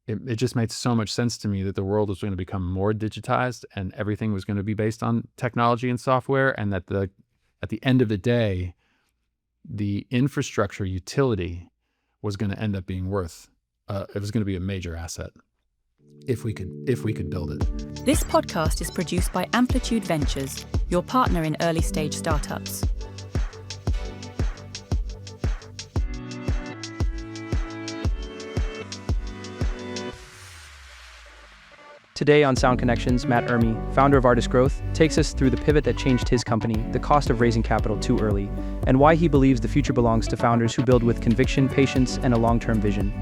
it just made so much sense to me that the world was going to become more digitized and everything was going to be based on technology and software, and that at the end of the day, the infrastructure utility was going to end up being worth. It was going to be a major asset if we could build it. This podcast is produced by Amplitude Ventures, your partner in early stage startups. Today on Sound Connections, Matt Urmy, founder of Artist Growth, takes us through the pivot that changed his company, the cost of raising capital too early, and why he believes the future belongs to founders who build with conviction, patience, and a long-term vision.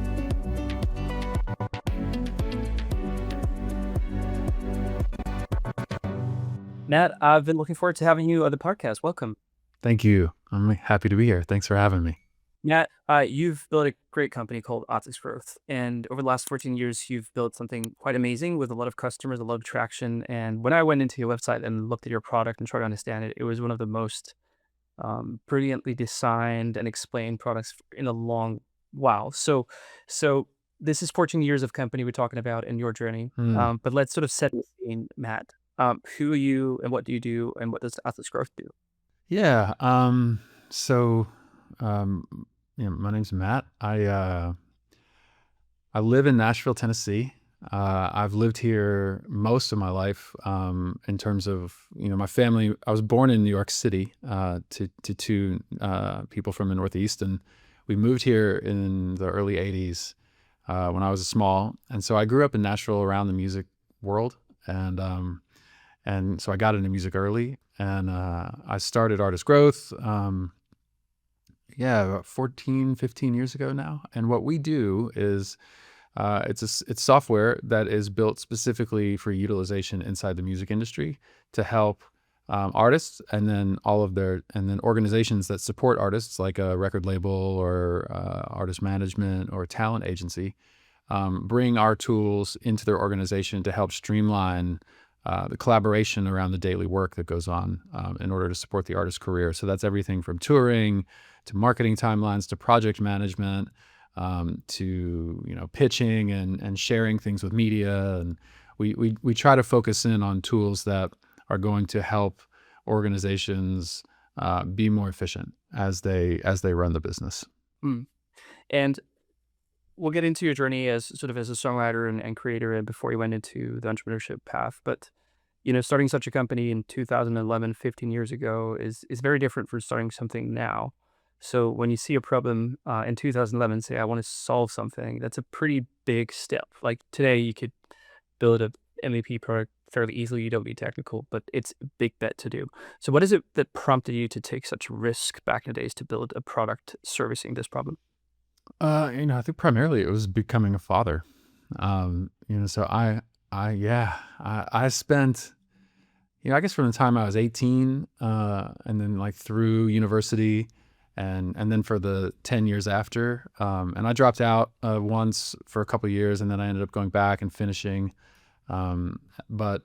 Matt, I've been looking forward to having you on the podcast. Welcome. Thank you. I'm happy to be here. Thanks for having me. Matt, you've built a great company called Artist Growth, and over the last 14 years, you've built something quite amazing with a lot of customers, a lot of traction. And when I went into your website and looked at your product and tried to understand it, it was one of the most brilliantly designed and explained products in a long while. So this is 14 years of company we're talking about in your journey. But let's sort of set the scene, Matt. Who are you, and what do you do, and what does Artist Growth do? Yeah. My name's Matt. I live in Nashville, Tennessee. I've lived here most of my life. In terms of my family, I was born in New York City to two people from the Northeast, and we moved here in the early '80s when I was small. And so I grew up in Nashville around the music world, and so I got into music early, and I started Artist Growth. About 14, 15 years ago now. And what we do is it's software that is built specifically for utilization inside the music industry to help artists, and then organizations that support artists, like a record label or artist management or talent agency, bring our tools into their organization to help streamline the collaboration around the daily work that goes on in order to support the artist's career. So that's everything from touring to marketing timelines to project management, to pitching and sharing things with media. And we try to focus in on tools that are going to help organizations be more efficient as they run the business. And we'll get into your journey as a songwriter and creator, and before you went into the entrepreneurship path. But starting such a company in 2011, 15 years ago, is very different from starting something now. So when you see a problem in 2011, say, I want to solve something, that's a pretty big step. Like today, you could build a MVP product fairly easily. You don't be technical, but it's a big bet to do. So what is it that prompted you to take such risk back in the days to build a product servicing this problem? I think primarily it was becoming a father. So I spent, I guess from the time I was 18, and then like through university, and then for the 10 years after, and I dropped out once for a couple of years, and then I ended up going back and finishing. But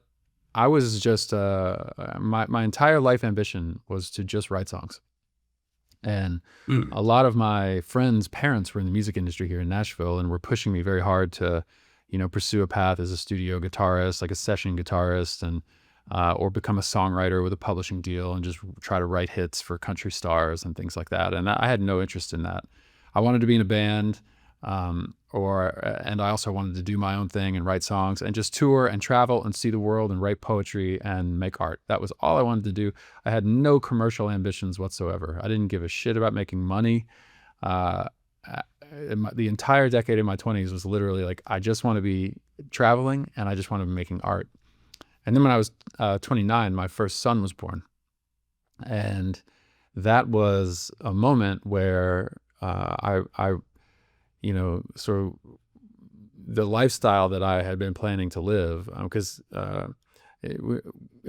I was just my entire life ambition was to just write songs. And a lot of my friends' parents were in the music industry here in Nashville, and were pushing me very hard to, pursue a path as a studio guitarist, like a session guitarist, and or become a songwriter with a publishing deal and just try to write hits for country stars and things like that. And I had no interest in that. I wanted to be in a band, and I also wanted to do my own thing and write songs and just tour and travel and see the world and write poetry and make art. That was all I wanted to do. I had no commercial ambitions whatsoever. I didn't give a shit about making money. The entire decade in my 20s was literally like, I just want to be traveling and I just want to be making art. And then when I was 29, my first son was born. And that was a moment where sort of the lifestyle that I had been planning to live, because it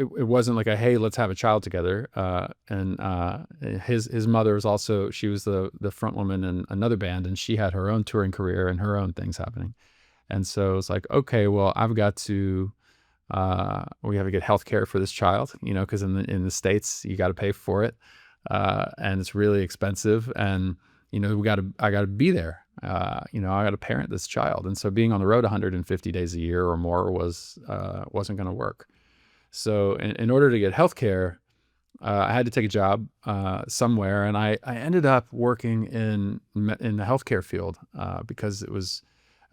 wasn't like hey, let's have a child together. And his mother was also, she was the front woman in another band, and she had her own touring career and her own things happening. And so it's like, okay, well, we have to get health care for this child, because in the States you got to pay for it, and it's really expensive, and I got to be there. I got to parent this child. And so being on the road 150 days a year or more wasn't going to work. So in order to get healthcare, I had to take a job somewhere, and I ended up working in the healthcare field because it was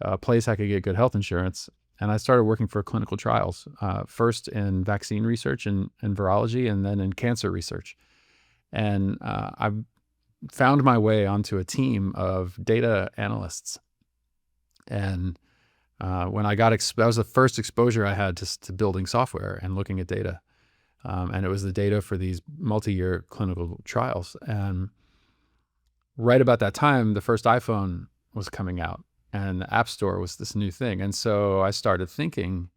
a place I could get good health insurance. And I started working for clinical trials, first in vaccine research and virology, and then in cancer research. And I found my way onto a team of data analysts. And when I got that was the first exposure I had to building software and looking at data. And it was the data for these multi-year clinical trials. And right about that time, the first iPhone was coming out, and the App Store was this new thing. And so I started thinking,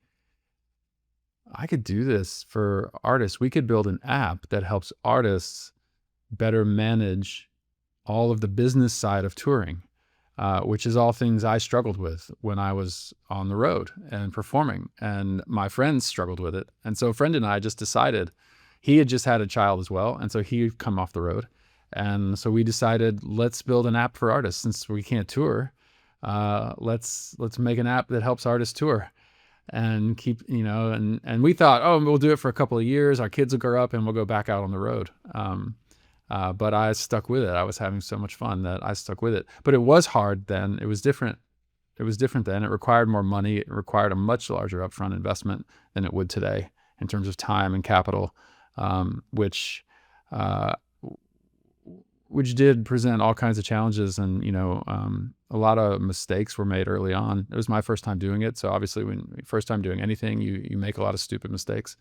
I could do this for artists. We could build an app that helps artists better manage all of the business side of touring, which is all things I struggled with when I was on the road and performing. And my friends struggled with it. And so a friend and I just decided, he had just had a child as well. And so he'd come off the road. And so we decided, let's build an app for artists. Since we can't tour, let's make an app that helps artists tour and keep, and we thought, oh, we'll do it for a couple of years. Our kids will grow up and we'll go back out on the road. But I stuck with it. I was having so much fun that I stuck with it. But it was hard then. It was different. It was different then. It required more money. It required a much larger upfront investment than it would today in terms of time and capital, which did present all kinds of challenges. And, a lot of mistakes were made early on. It was my first time doing it. So obviously first time doing anything, you make a lot of stupid mistakes.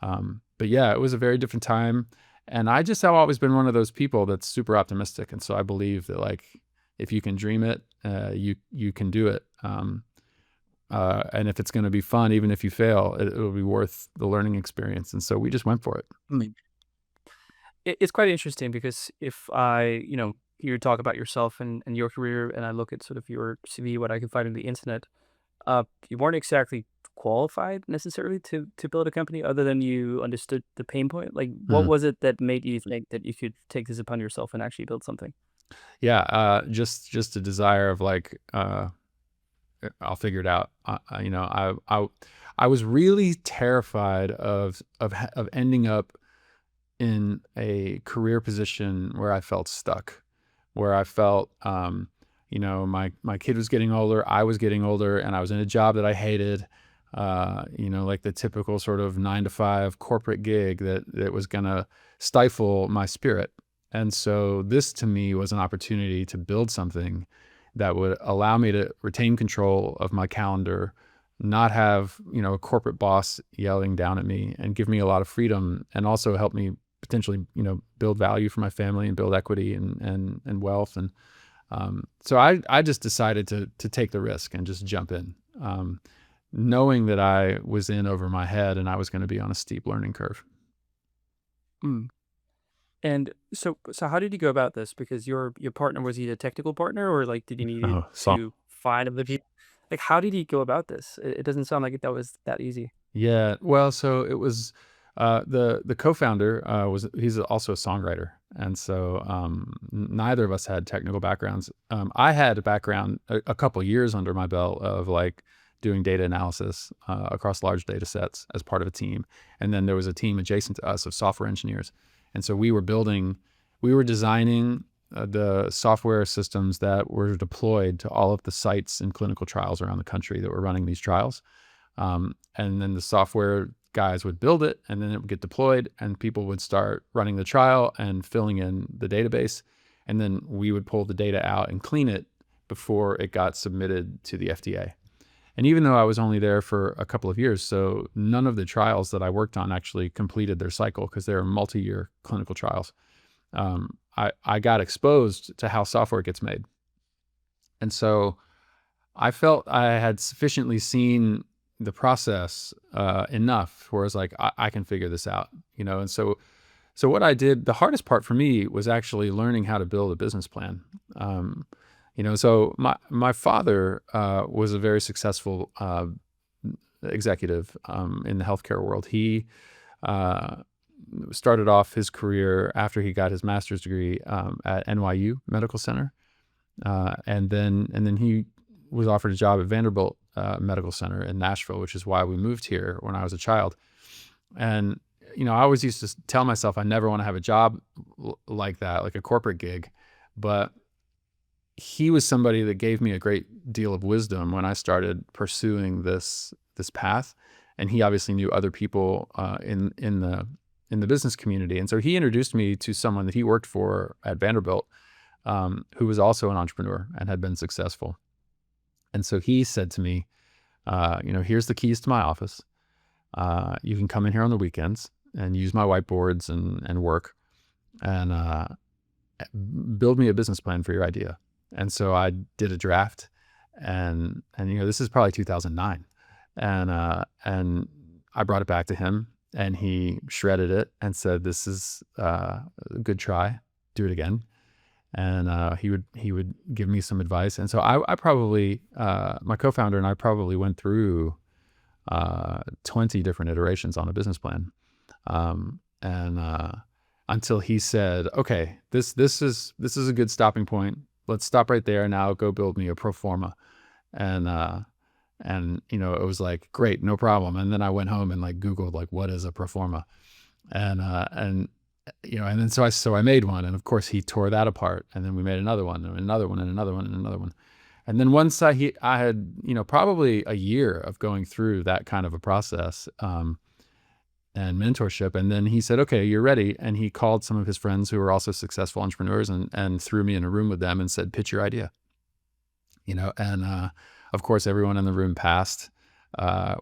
But yeah, it was a very different time. And I just have always been one of those people that's super optimistic. And so I believe that, like, if you can dream it, you can do it. And if it's going to be fun, even if you fail, it'll be worth the learning experience. And so we just went for it. It's quite interesting because if I, hear you talk about yourself and your career, and I look at sort of your CV, what I can find on the internet, you weren't exactly qualified necessarily to build a company, other than you understood the pain point. Like, what Mhm. was it that made you think that you could take this upon yourself and actually build something? Yeah, just a desire of, like, I'll figure it out. I was really terrified of ending up in a career position where I felt stuck, where I felt, my kid was getting older, I was getting older, and I was in a job that I hated, like the typical sort of 9 to 5 corporate gig that was gonna stifle my spirit. And so this to me was an opportunity to build something that would allow me to retain control of my calendar, not have, a corporate boss yelling down at me, and give me a lot of freedom, and also help me potentially, build value for my family and build equity and wealth. And so I just decided to take the risk and just jump in, knowing that I was in over my head and I was going to be on a steep learning curve. Mm. And so how did you go about this? Because your partner, was he a technical partner, or like did you need Oh, so to find other people? Like, how did he go about this? It doesn't sound like that was that easy. yeah, well, so it was the co-founder he's also a songwriter, and so neither of us had technical backgrounds. I had a background, a couple years under my belt of, like, doing data analysis across large data sets as part of a team, and then there was a team adjacent to us of software engineers, and so we were designing the software systems that were deployed to all of the sites and clinical trials around the country that were running these trials. And then the software guys would build it, and then it would get deployed, and people would start running the trial and filling in the database. And then we would pull the data out and clean it before it got submitted to the FDA. And even though I was only there for a couple of years, so none of the trials that I worked on actually completed their cycle, because they were multi-year clinical trials. I got exposed to how software gets made. And so I felt I had sufficiently seen the process enough where I was like, I can figure this out, And so what I did, the hardest part for me was actually learning how to build a business plan. So my father was a very successful executive in the healthcare world. He started off his career after he got his master's degree at NYU Medical Center. And then he was offered a job at Vanderbilt Medical Center in Nashville, which is why we moved here when I was a child. And I always used to tell myself I never want to have a job like that, like a corporate gig. But he was somebody that gave me a great deal of wisdom when I started pursuing this path. And he obviously knew other people in the business community, and so he introduced me to someone that he worked for at Vanderbilt, who was also an entrepreneur and had been successful. And so he said to me, here's the keys to my office. You can come in here on the weekends and use my whiteboards and work, and build me a business plan for your idea. And so I did a draft, and this is probably 2009, and I brought it back to him, and he shredded it and said, "This is a good try. Do it again." And he would give me some advice. And so I probably my co-founder and I probably went through 20 different iterations on a business plan, and until he said, "Okay, this is a good stopping point. Let's stop right there. Now go build me a pro forma." And it was like, great, no problem. And then I went home and like Googled like, what is a pro forma, and and then so I made one, and of course he tore that apart, and then we made another one, and another one, and another one, and another one. And then once I had probably a year of going through that kind of a process, and mentorship. And then he said, "Okay, you're ready." And he called some of his friends who were also successful entrepreneurs and threw me in a room with them and said, "Pitch your idea." And of course, everyone in the room passed.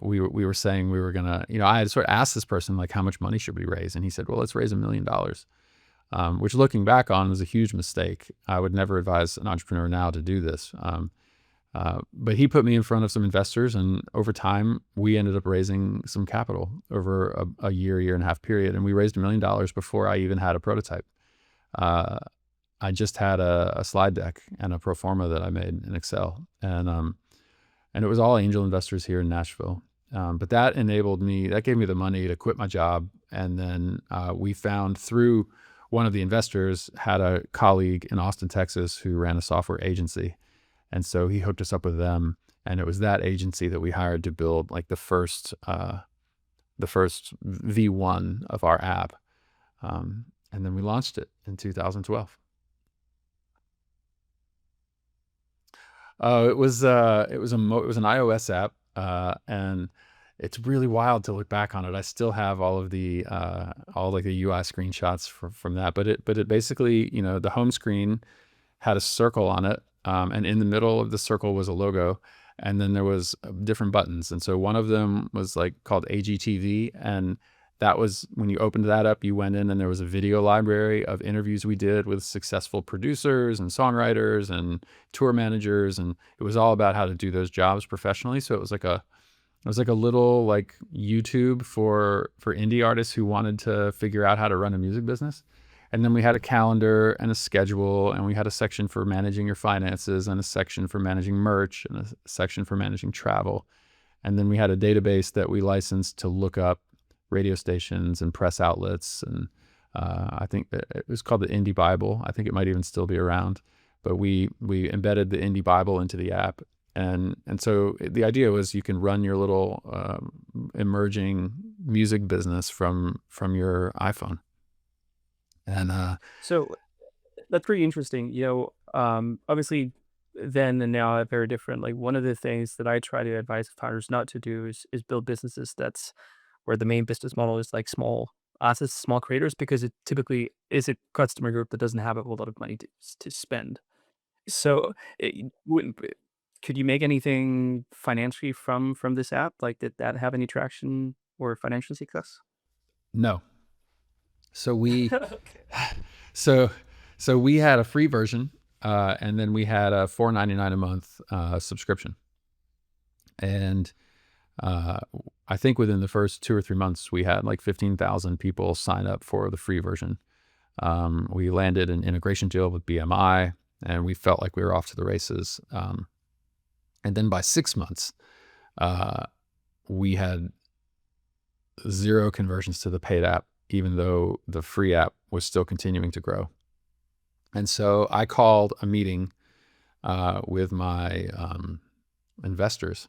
We were saying we were gonna, I had sort of asked this person like, how much money should we raise? And he said, "Well, let's raise $1 million," which looking back on was a huge mistake. I would never advise an entrepreneur now to do this. But he put me in front of some investors, and over time, we ended up raising some capital over a year and a half period. And we raised $1 million before I even had a prototype. I just had a slide deck and a pro forma that I made in Excel. And it was all angel investors here in Nashville. But that gave me the money to quit my job. And then we found, through one of the investors, had a colleague in Austin, Texas, who ran a software agency. And so he hooked us up with them, and it was that agency that we hired to build like the first V1 of our app. And then we launched it in 2012. It was an iOS app, and it's really wild to look back on it. I still have all of the like the UI screenshots from that. But it basically, the home screen had a circle on it, and in the middle of the circle was a logo, and then there was different buttons. And so one of them was like called AGTV, and that was when you opened that up, you went in and there was a video library of interviews we did with successful producers and songwriters and tour managers, and it was all about how to do those jobs professionally. So it was like a little like YouTube for indie artists who wanted to figure out how to run a music business. And then we had a calendar and a schedule, and we had a section for managing your finances, and a section for managing merch, and a section for managing travel. And then we had a database that we licensed to look up radio stations and press outlets. And I think it was called the Indie Bible. I think it might even still be around. But we embedded the Indie Bible into the app. And so the idea was you can run your little emerging music business from your iPhone. And So that's pretty interesting. Obviously, then and now are very different. Like, one of the things that I try to advise founders not to do is build businesses that's where the main business model is like small artists, small creators, because it typically is a customer group that doesn't have a whole lot of money to spend. So, could you make anything financially from this app? Like, did that have any traction or financial success? no. So we Okay. so we had a free version, and then we had a $4.99 a month subscription. And I think within the first 2 or 3 months, we had like 15,000 people sign up for the free version. We landed an integration deal with BMI, and we felt like we were off to the races. And then by 6 months, we had 0 conversions to the paid app, even though the free app was still continuing to grow. And so I called a meeting with my investors,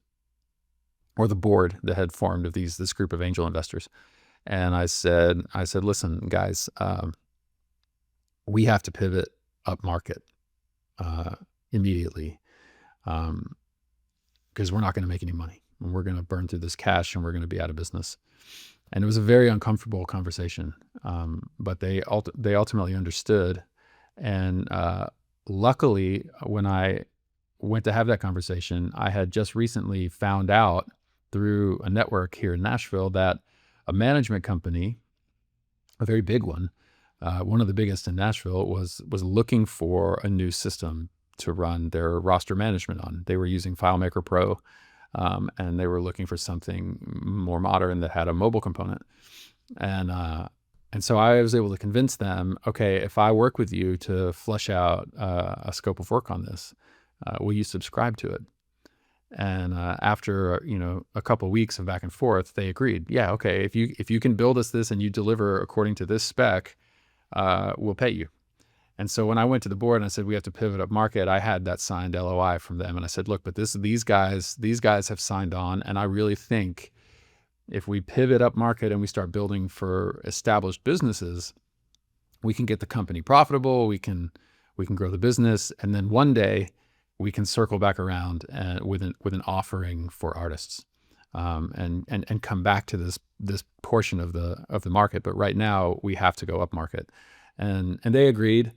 or the board that had formed of this group of angel investors. And I said, listen, guys, we have to pivot up market immediately, because we're not going to make any money, and we're going to burn through this cash, and we're going to be out of business. And it was a very uncomfortable conversation, but they ultimately understood. And luckily, when I went to have that conversation, I had just recently found out through a network here in Nashville that a management company, a very big one, one of the biggest in Nashville, was looking for a new system to run their roster management on. They were using FileMaker Pro, and they were looking for something more modern that had a mobile component. And so I was able to convince them, okay, if I work with you to flesh out a scope of work on this, will you subscribe to it? And after a couple of weeks of back and forth, they agreed. Yeah, okay, if you can build us this and you deliver according to this spec, we'll pay you. And so when I went to the board and I said we have to pivot up market, I had that signed LOI from them, and I said, look, but these guys have signed on, and I really think if we pivot up market and we start building for established businesses, we can get the company profitable. We can grow the business, and then one day we can circle back around with an offering for artists, and come back to this portion of the market. But right now we have to go up market, and they agreed,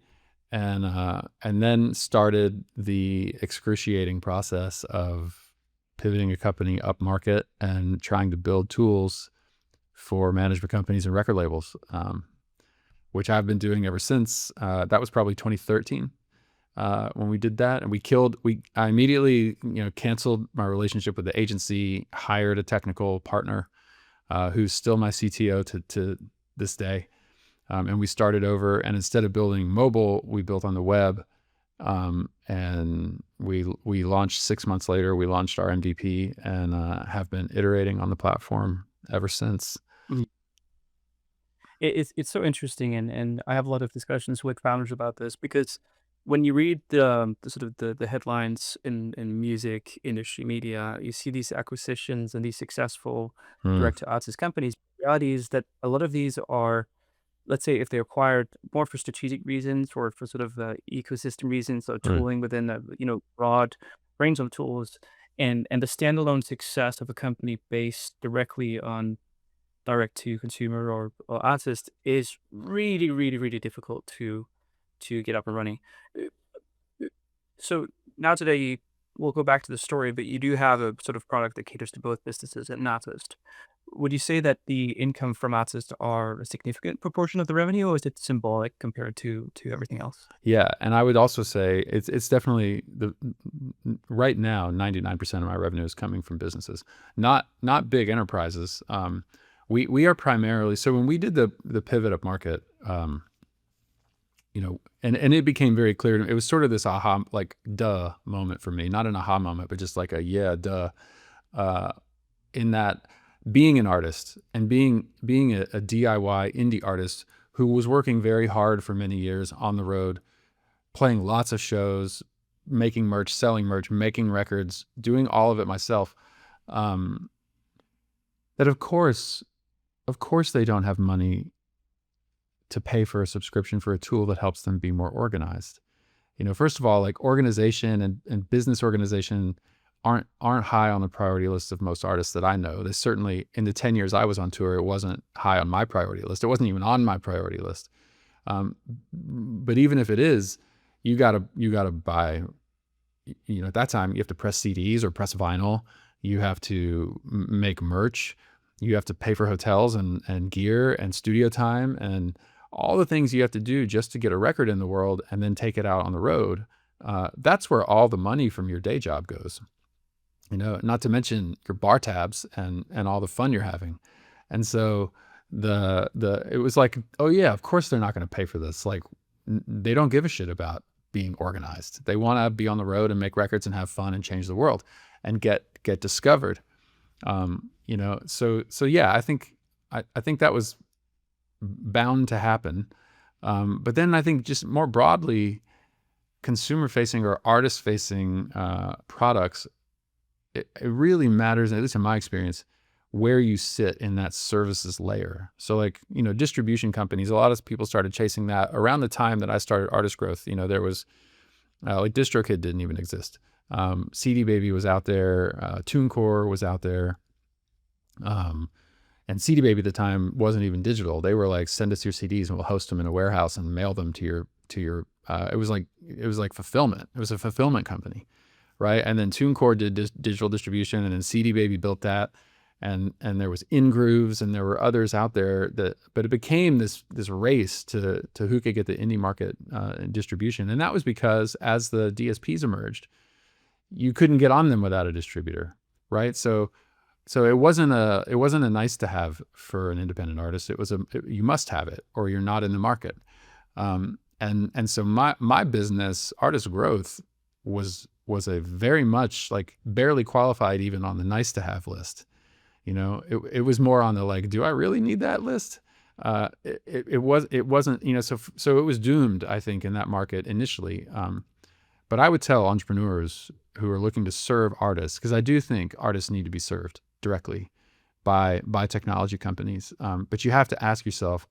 and then started the excruciating process of pivoting a company up market and trying to build tools for management companies and record labels, which I've been doing ever since. That was probably 2013 when we did that, and I immediately canceled my relationship with the agency, hired a technical partner who's still my CTO to this day, and we started over. And instead of building mobile, we built on the web. And we launched 6 months later. We launched our MVP, and have been iterating on the platform ever since. Mhm. It's so interesting, and I have a lot of discussions with founders about this, because when you read the sort of the headlines in music industry media, you see these acquisitions and these successful Mm, direct to artist companies. The reality is that a lot of these are, let's say, if they acquired more for strategic reasons or for sort of ecosystem reasons, or right, tooling within a broad range of tools, and the standalone success of a company based directly on direct to consumer or artist is really, really, really difficult to get up and running. Uh, uh, So now today, we'll go back to the story, but you do have a sort of product that caters to both businesses and an artist. Would you say that the income from artists are a significant proportion of the revenue, or is it symbolic compared to everything else? yeah. And I would also say it's definitely right now 99% of my revenue is coming from businesses, not big enterprises. We are primarily, so when we did the pivot up market, and it became very clear to me. It was sort of this aha, like, duh moment for me. Not an aha moment, but just like a, yeah, duh. Uh, in that, being an artist and being a DIY indie artist who was working very hard for many years on the road, playing lots of shows, making merch, selling merch, making records, doing all of it myself, um, that of course they don't have money to pay for a subscription for a tool that helps them be more organized. First of all, like, organization and business organization aren't high on the priority list of most artists that I know. They certainly, in the 10 years I was on tour, it wasn't high on my priority list. It wasn't even on my priority list. But even if it is, you gotta buy. At that time, you have to press CDs or press vinyl. You have to make merch. You have to pay for hotels and gear and studio time and all the things you have to do just to get a record in the world and then take it out on the road. That's where all the money from your day job goes. Not to mention your bar tabs and all the fun you're having. And so it was like, oh yeah, of course they're not going to pay for this. Like, they don't give a shit about being organized. They want to be on the road and make records and have fun and change the world and get discovered. So yeah, I think that was bound to happen. But then I think, just more broadly, consumer facing or artist facing products, it really matters, at least in my experience, where you sit in that services layer. So like, distribution companies, a lot of people started chasing that around the time that I started Artist Growth. There was like DistroKid didn't even exist. CD Baby was out there. TuneCore was out there. And CD Baby at the time wasn't even digital. They were like, send us your CDs and we'll host them in a warehouse and mail them to your it was like fulfillment. It was a fulfillment company, right? And then TuneCore did digital distribution, and then CD Baby built that, and there was InGrooves, and there were others out there but it became this race to who could get the indie market distribution, and that was because as the DSPs emerged, you couldn't get on them without a distributor, right? So it wasn't a nice to have for an independent artist. You must have it or you're not in the market. And so my business, Artist Growth, was a very much like barely qualified even on the nice to have list. It was more on the like, do I really need that list? It wasn't, so it was doomed, I think, in that market initially. But I would tell entrepreneurs who are looking to serve artists, because I do think artists need to be served directly by technology companies. But you have to ask yourself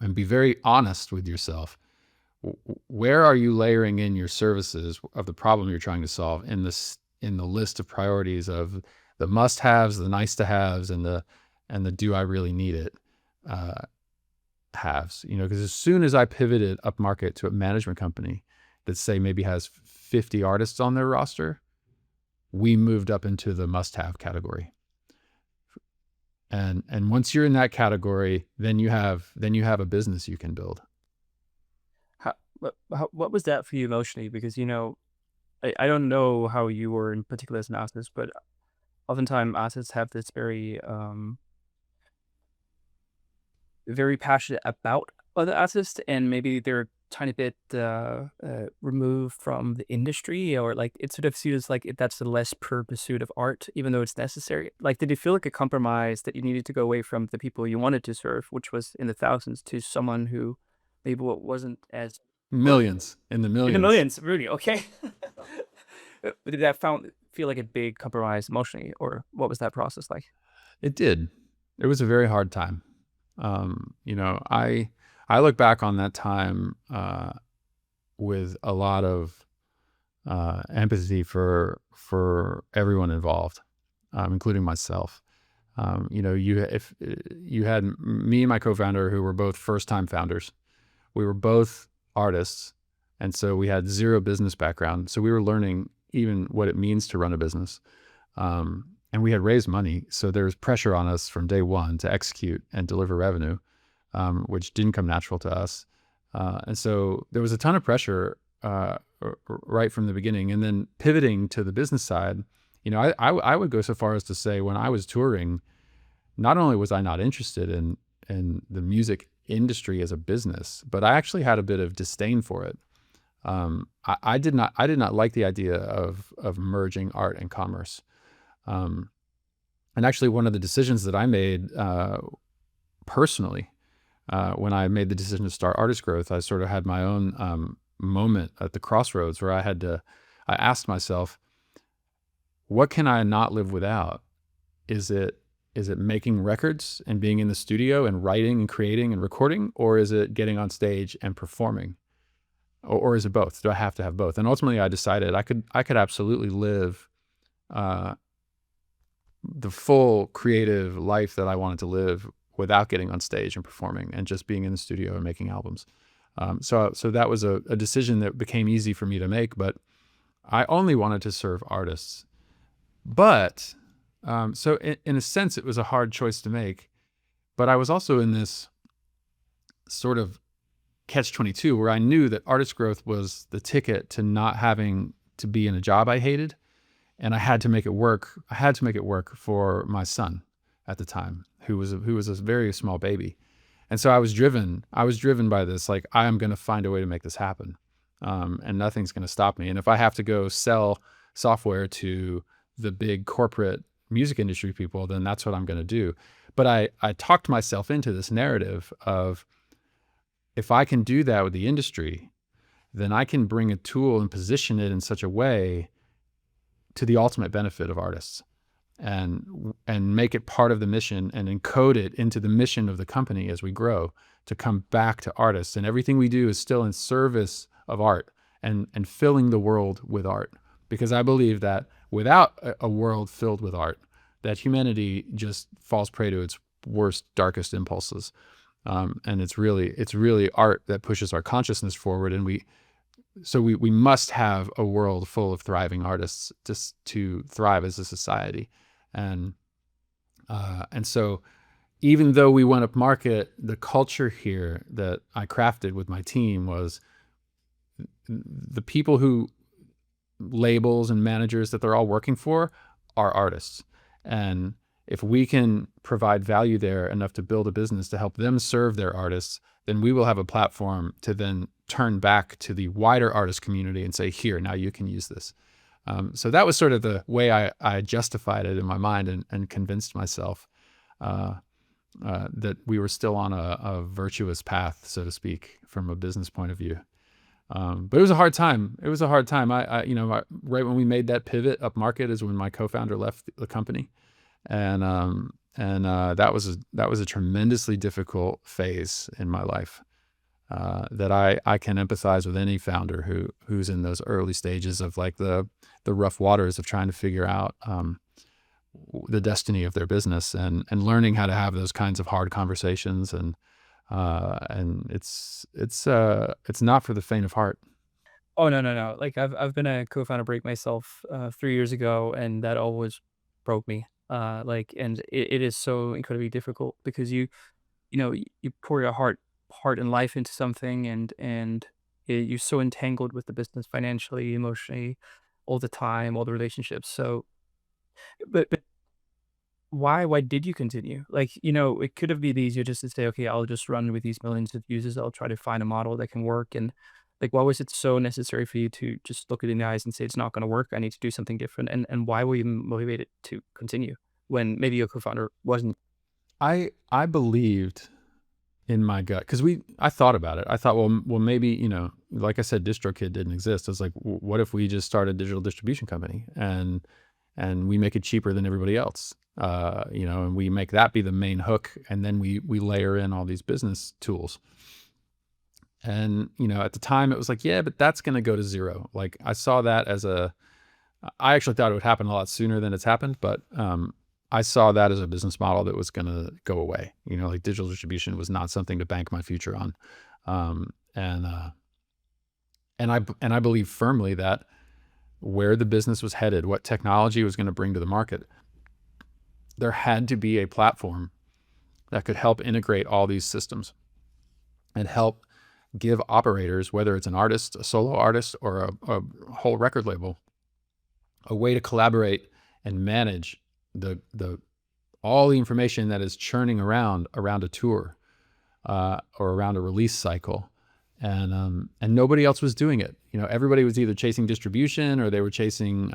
and be very honest with yourself. Where are you layering in your services of the problem you're trying to solve in the list of priorities of the must-haves, the nice-to-haves, and the do I really need it haves? Because as soon as I pivoted up market to a management company that say maybe has 50 artists on their roster, we moved up into the must-have category. And once you're in that category, then you have a business you can build. What was that for you emotionally? Because I don't know how you were in particular as an artist, but oftentimes artists have this very very passionate about other artists, and maybe they're tiny bit removed from the industry, or like it sort of feels like that's the less pure pursuit of art, even though it's necessary. Like, did you feel like a compromise that you needed to go away from the people you wanted to serve, which was in the thousands, to someone who maybe wasn't as Millions, in the millions. in the millions? Really? Okay. Did that feel like a big compromise emotionally, or what was that process like? It did. It was a very hard time. I look back on that time with a lot of empathy for everyone involved, including myself. If you had me and my co-founder, who were both first-time founders, we were both artists, and so we had zero business background. So we were learning even what it means to run a business, and we had raised money, so there was pressure on us from day one to execute and deliver revenue, which didn't come natural to us. And so there was a ton of pressure right from the beginning. And then pivoting to the business side, I would go so far as to say, when I was touring, not only was I not interested in the music industry as a business, but I actually had a bit of disdain for it. I did not like the idea of merging art and commerce. And actually, one of the decisions that I made personally, when I made the decision to start Artist Growth, I sort of had my own moment at the crossroads where I asked myself, what can I not live without? Is it making records and being in the studio and writing and creating and recording, or is it getting on stage and performing? Or is it both? Do I have to have both? And ultimately I decided I could absolutely live the full creative life that I wanted to live without getting on stage and performing and just being in the studio and making albums. So that was a decision that became easy for me to make, but I only wanted to serve artists. But so in a sense, it was a hard choice to make, but I was also in this sort of catch-22 where I knew that Artist Growth was the ticket to not having to be in a job I hated. And I had to make it work. I had to make it work for my son at the time, who was a very small baby. And so I was driven by this, like, I am going to find a way to make this happen. And nothing's going to stop me. And if I have to go sell software to the big corporate music industry people, then that's what I'm going to do. But I talked myself into this narrative of, if I can do that with the industry, then I can bring a tool and position it in such a way to the ultimate benefit of artists, and make it part of the mission and encode it into the mission of the company as we grow, to come back to artists. And everything we do is still in service of art, and filling the world with art. Because I believe that without a world filled with art, that humanity just falls prey to its worst, darkest impulses. And it's really art that pushes our consciousness forward. And we must have a world full of thriving artists just to thrive as a society. And so even though we went up market, the culture here that I crafted with my team was the people who, labels and managers that they're all working for, are artists. And if we can provide value there enough to build a business to help them serve their artists, then we will have a platform to then turn back to the wider artist community and say, here, now you can use this. So that was sort of the way I justified it in my mind, and convinced myself that we were still on a virtuous path, so to speak, from a business point of view. But it was a hard time. It was a hard time. Right when we made that pivot up market is when my co-founder left the company. And that was a tremendously difficult phase in my life, that I can empathize with any founder who's in those early stages of like the rough waters of trying to figure out the destiny of their business, and learning how to have those kinds of hard conversations. And it's not for the faint of heart. Oh, no, no, no. Like I've been a co-founder break myself 3 years ago, and that always broke me. And it is so incredibly difficult because you pour your heart and life into something, and you're so entangled with the business financially, emotionally, all the time, all the relationships. So, but why did you continue? Like, it could have been easier just to say, okay, I'll just run with these millions of users. I'll try to find a model that can work. And like, why was it so necessary for you to just look it in the eyes and say, it's not going to work? I need to do something different. And why were you motivated to continue when maybe your co-founder wasn't? I believed in my gut, because I thought about it. I thought, well, maybe, like I said, DistroKid didn't exist. I was like, what if we just start a digital distribution company and we make it cheaper than everybody else, and we make that be the main hook, and then we layer in all these business tools. And at the time it was like, yeah, but that's going to go to zero. Like I saw that I actually thought it would happen a lot sooner than it's happened, but I saw that as a business model that was going to go away. Like digital distribution was not something to bank my future on. And I believe firmly that where the business was headed, what technology was going to bring to the market, there had to be a platform that could help integrate all these systems and help give operators, whether it's an artist, a solo artist, or a whole record label, a way to collaborate and manage all the information that is churning around a tour, or around a release cycle. And nobody else was doing it. Everybody was either chasing distribution, or they were chasing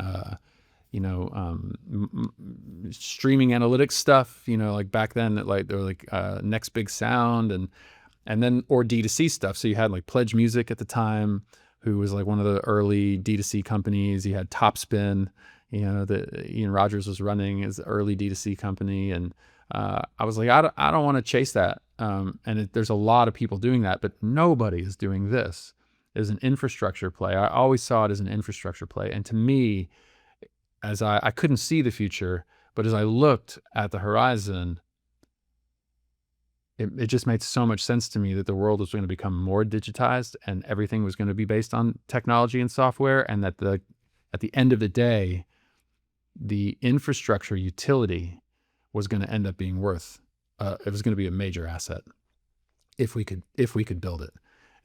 streaming analytics stuff, like back then, like they were like Next Big Sound, and then, or D2C stuff. So you had like Pledge Music at the time, who was like one of the early D2C companies. You had Topspin, that Ian Rogers was running his early D2C company. And I was like, I don't want to chase that. There's a lot of people doing that, but nobody is doing this. As an infrastructure play. I always saw it as an infrastructure play. And to me, as I couldn't see the future, but as I looked at the horizon, it just made so much sense to me that the world was going to become more digitized, and everything was going to be based on technology and software. And that at the end of the day, the infrastructure utility was going to end up being worth, it was going to be a major asset if we could build it.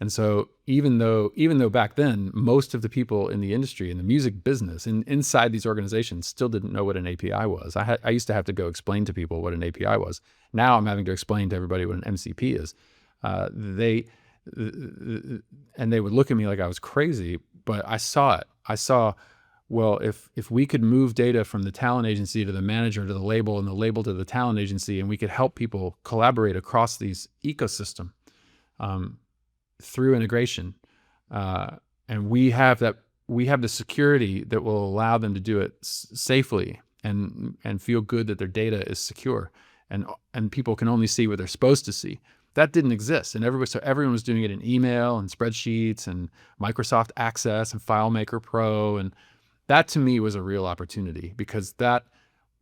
And so even though back then, most of the people in the industry, in the music business, inside these organizations still didn't know what an API was. I used to have to go explain to people what an API was. Now I'm having to explain to everybody what an MCP is. They would look at me like I was crazy, but I saw it. I saw, well, if we could move data from the talent agency to the manager to the label, and the label to the talent agency, and we could help people collaborate across these ecosystem, through integration, and we have the security that will allow them to do it safely and feel good that their data is secure, and people can only see what they're supposed to see. That didn't exist, and everyone was doing it in email and spreadsheets and Microsoft Access and FileMaker Pro, and that to me was a real opportunity, because that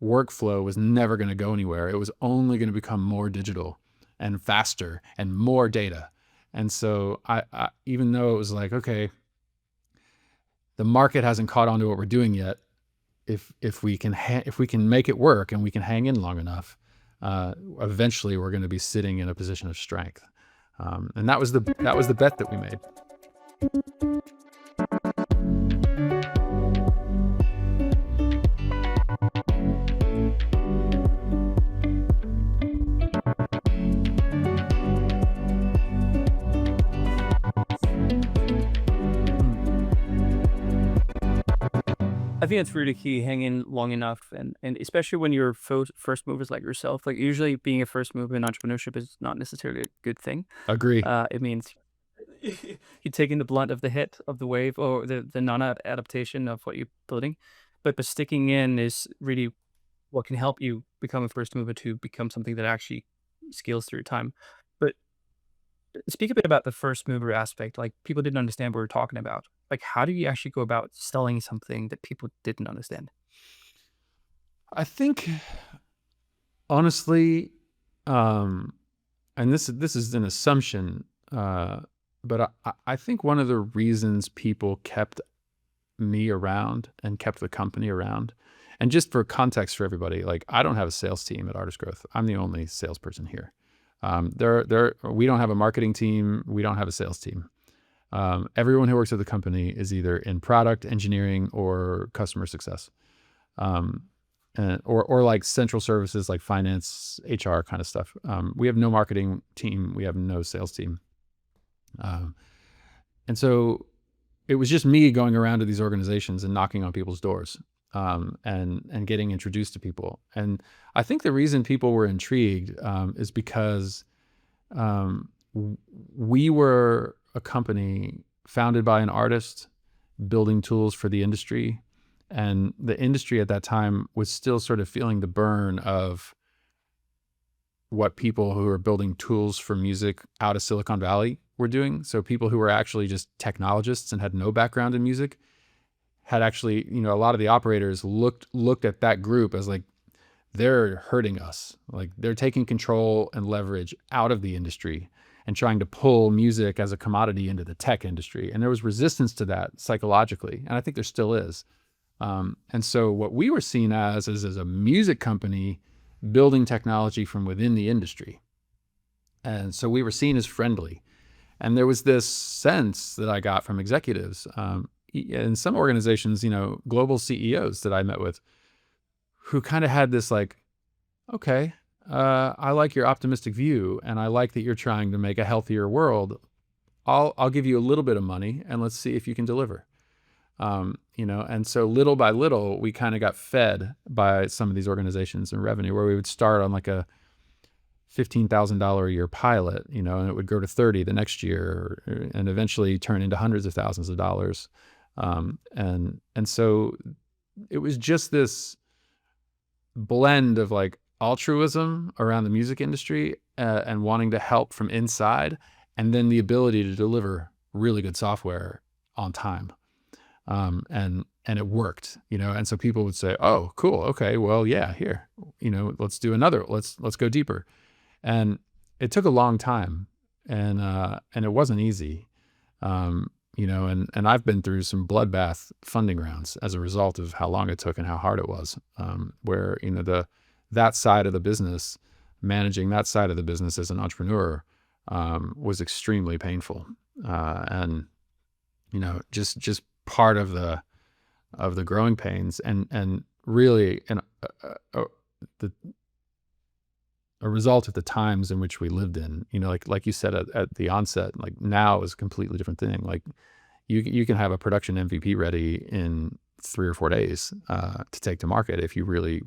workflow was never going to go anywhere. It was only going to become more digital and faster and more data. And so I even though it was like, okay, the market hasn't caught on to what we're doing yet, if we can make it work and we can hang in long enough, eventually we're going to be sitting in a position of strength. And that was the bet that we made. I think it's really key, hanging long enough, and especially when you're first movers like yourself. Like, usually being a first mover in entrepreneurship is not necessarily a good thing. Agree. It means you're taking the blunt of the hit of the wave, or the non-adaptation of what you're building. But sticking in is really what can help you become a first mover to become something that actually scales through time. But speak a bit about the first mover aspect. Like, people didn't understand what we're talking about. Like, how do you actually go about selling something that people didn't understand? I think, honestly, and this is an assumption, but I think one of the reasons people kept me around and kept the company around, and just for context for everybody, like, I don't have a sales team at Artist Growth. I'm the only salesperson here. We don't have a marketing team. We don't have a sales team. Everyone who works at the company is either in product engineering or customer success, or like central services like finance, HR kind of stuff. We have no marketing team. We have no sales team. And so it was just me going around to these organizations and knocking on people's doors, and getting introduced to people. And I think the reason people were intrigued is because we were a company founded by an artist building tools for the industry. And the industry at that time was still sort of feeling the burn of what people who were building tools for music out of Silicon Valley were doing. So people who were actually just technologists and had no background in music had actually, a lot of the operators looked at that group as like, they're hurting us. Like, they're taking control and leverage out of the industry and trying to pull music as a commodity into the tech industry. And there was resistance to that psychologically. And I think there still is. And so what we were seen as is as a music company building technology from within the industry. And so we were seen as friendly. And there was this sense that I got from executives, in some organizations, global CEOs that I met with, who kind of had this like, okay, I like your optimistic view, and I like that you're trying to make a healthier world. I'll give you a little bit of money, and let's see if you can deliver. And so little by little, we kind of got fed by some of these organizations and revenue, where we would start on like a $15,000 a year pilot, and it would go to 30 the next year, and eventually turn into hundreds of thousands of dollars. And so it was just this blend of like altruism around the music industry, and wanting to help from inside, and then the ability to deliver really good software on time. And it worked, and so people would say, oh, cool. Okay. Well, yeah, here, let's do another, let's go deeper. And it took a long time, and it wasn't easy. And I've been through some bloodbath funding rounds as a result of how long it took and how hard it was, where, that side of the business, managing that side of the business as an entrepreneur, was extremely painful. And, just part of the growing pains, and really, a result of the times in which we lived in. Like you said at the onset, like, now is a completely different thing. Like, you can have a production MVP ready in 3 or 4 days to take to market if you really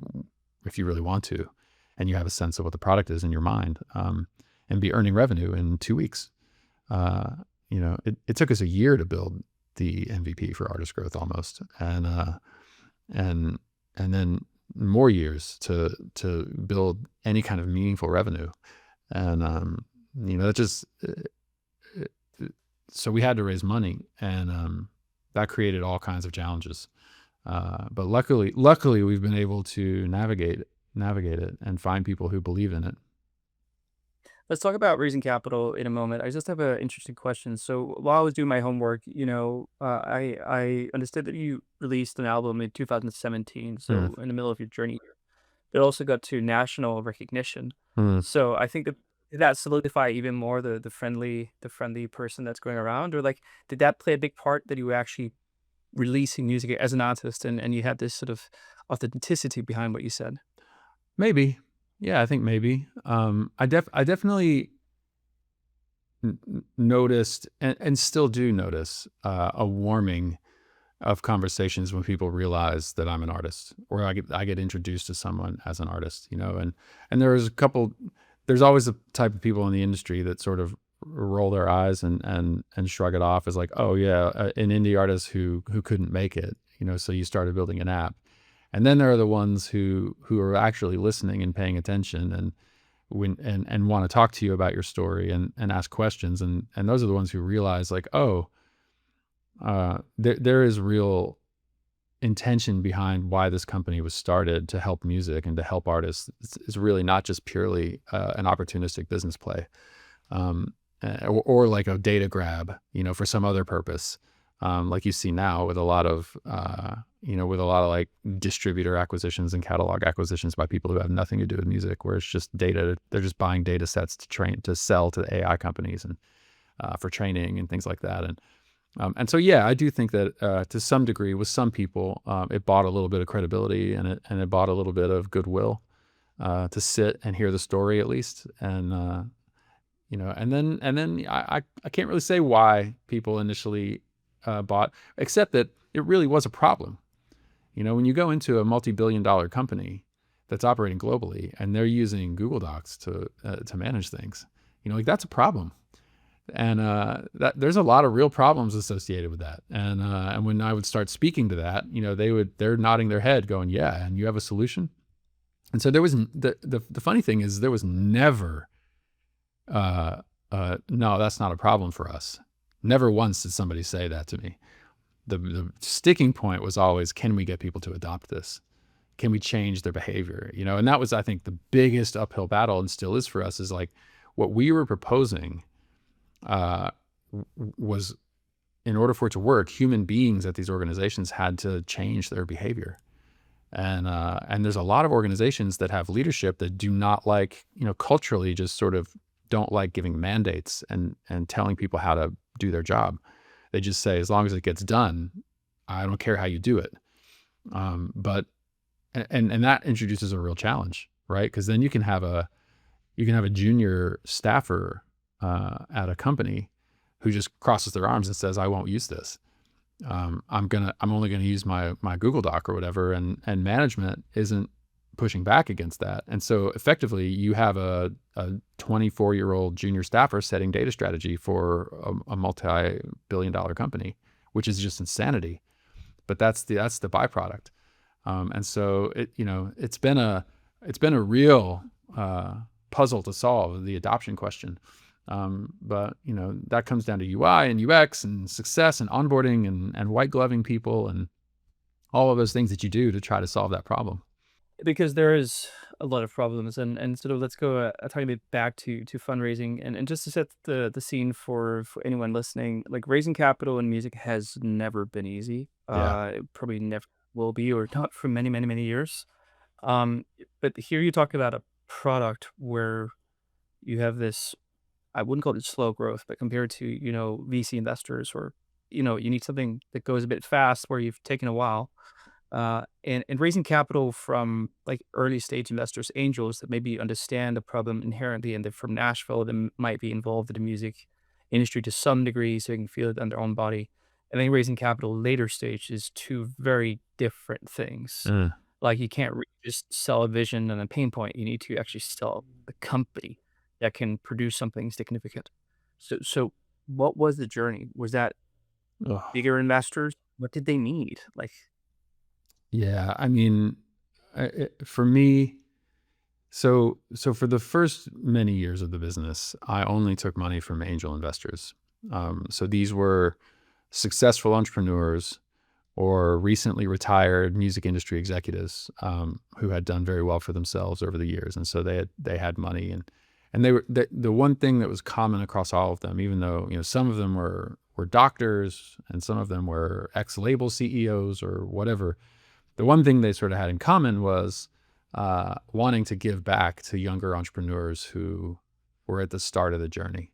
want to, and you have a sense of what the product is in your mind, and be earning revenue in 2 weeks. it took us a year to build the MVP for artist growth almost, and and then more years to build any kind of meaningful revenue. And that just so we had to raise money, and that created all kinds of challenges. But luckily, we've been able to navigate it and find people who believe in it. Let's talk about raising capital in a moment. I just have an interesting question. So while I was doing my homework, I understood that you released an album in 2017, Mm, so in the middle of your journey. It also got to national recognition. mm. So I think that did that solidify even more the friendly person that's going around, or like did that play a big part that you were actually releasing music as an artist and you had this sort of authenticity behind what you said? Maybe, yeah, I think maybe. I definitely noticed, and still do notice, a warming of conversations when people realize that I'm an artist, or I get introduced to someone as an artist, and there's always a type of people in the industry that sort of roll their eyes and shrug it off as like, oh yeah, an indie artist who couldn't make it, so you started building an app. And then there are the ones who are actually listening and paying attention, and want to talk to you about your story and ask questions, and those are the ones who realize like, oh, there is real intention behind why this company was started to help music and to help artists. It's really not just purely an opportunistic business play, or like a data grab, for some other purpose, like you see now with a lot of like distributor acquisitions and catalog acquisitions by people who have nothing to do with music, where it's just data. They're just buying data sets to sell to the AI companies and for training and things like that. And so, yeah, I do think that to some degree, with some people, it bought a little bit of credibility, and it bought a little bit of goodwill to sit and hear the story at least. And then I can't really say why people initially bought, except that it really was a problem. When you go into a multi-billion-dollar company that's operating globally and they're using Google Docs to manage things, like that's a problem. And that there's a lot of real problems associated with that. And when I would start speaking to that, they're nodding their head, going, "Yeah, and you have a solution." And so there was the funny thing is there was never, no, that's not a problem for us. Never once did somebody say that to me. The sticking point was always, can we get people to adopt this? Can we change their behavior? And that was, I think, the biggest uphill battle, and still is for us, is like what we were proposing uh, was, in order for it to work, human beings at these organizations had to change their behavior. And there's a lot of organizations that have leadership that do not like, culturally just sort of don't like giving mandates and telling people how to do their job. They just say, as long as it gets done, I don't care how you do it. But and that introduces a real challenge, right? Because then you can have a junior staffer at a company who just crosses their arms and says, "I won't use this. I'm only gonna use my Google Doc or whatever," and management isn't pushing back against that. And so effectively, you have a 24-year-old junior staffer setting data strategy for a multi-billion-dollar company, which is just insanity. But that's the byproduct. And so it's been a real puzzle to solve, the adoption question. But that comes down to UI and UX and success and onboarding and white gloving people and all of those things that you do to try to solve that problem. Because there is a lot of problems, and sort of let's go a tiny bit back to fundraising, and just to set the scene for anyone listening, like raising capital in music has never been easy. Yeah. It probably never will be, or not for many, many, many years. Um, but here you talk about a product where you have this, I wouldn't call it slow growth, but compared to, VC investors, or, you need something that goes a bit fast where you've taken a while. And raising capital from like early stage investors, angels that maybe understand the problem inherently, and they're from Nashville, that might be involved in the music industry to some degree, so they can feel it on their own body. And then raising capital later stage is two very different things. Mm. Like you can't just sell a vision and a pain point. You need to actually sell the company that can produce something significant. So what was the journey? Was that Ugh. bigger investors? What did they need? Like, Yeah, I mean, for me, so for the first many years of the business, I only took money from angel investors. So these were successful entrepreneurs or recently retired music industry executives who had done very well for themselves over the years, and so they had money, and they were the one thing that was common across all of them, even though some of them were doctors and some of them were ex-label CEOs or whatever. The one thing they sort of had in common was wanting to give back to younger entrepreneurs who were at the start of the journey.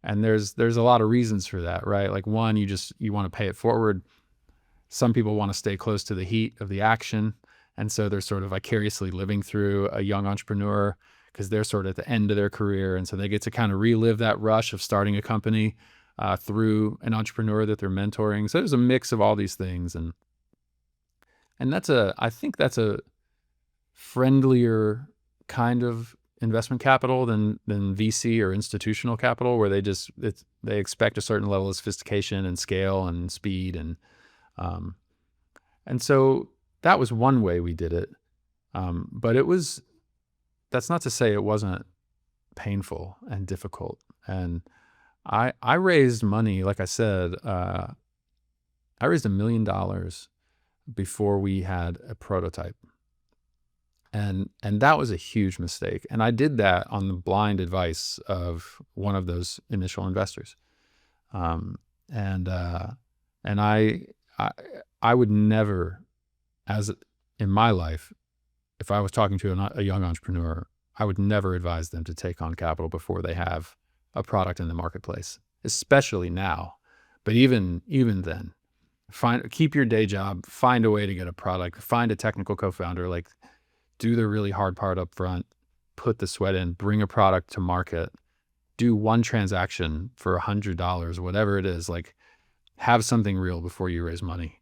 And there's a lot of reasons for that, right? Like one, you want to pay it forward. Some people want to stay close to the heat of the action. And so they're sort of vicariously living through a young entrepreneur because they're sort of at the end of their career. And so they get to kind of relive that rush of starting a company through an entrepreneur that they're mentoring. So there's a mix of all these things. And I think that's a friendlier kind of investment capital than VC or institutional capital, where they expect a certain level of sophistication and scale and speed um, and so that was one way we did it. But that's not to say it wasn't painful and difficult. And I raised money, like I said, I raised $1 million before we had a prototype. And that was a huge mistake. And I did that on the blind advice of one of those initial investors. Um, and and I would never, as in my life, if I was talking to a young entrepreneur, I would never advise them to take on capital before they have a product in the marketplace, especially now. But even then, keep your day job, find a way to get a product, find a technical co-founder, like do the really hard part up front, put the sweat in, bring a product to market, do one transaction for $100, whatever it is, like have something real before you raise money.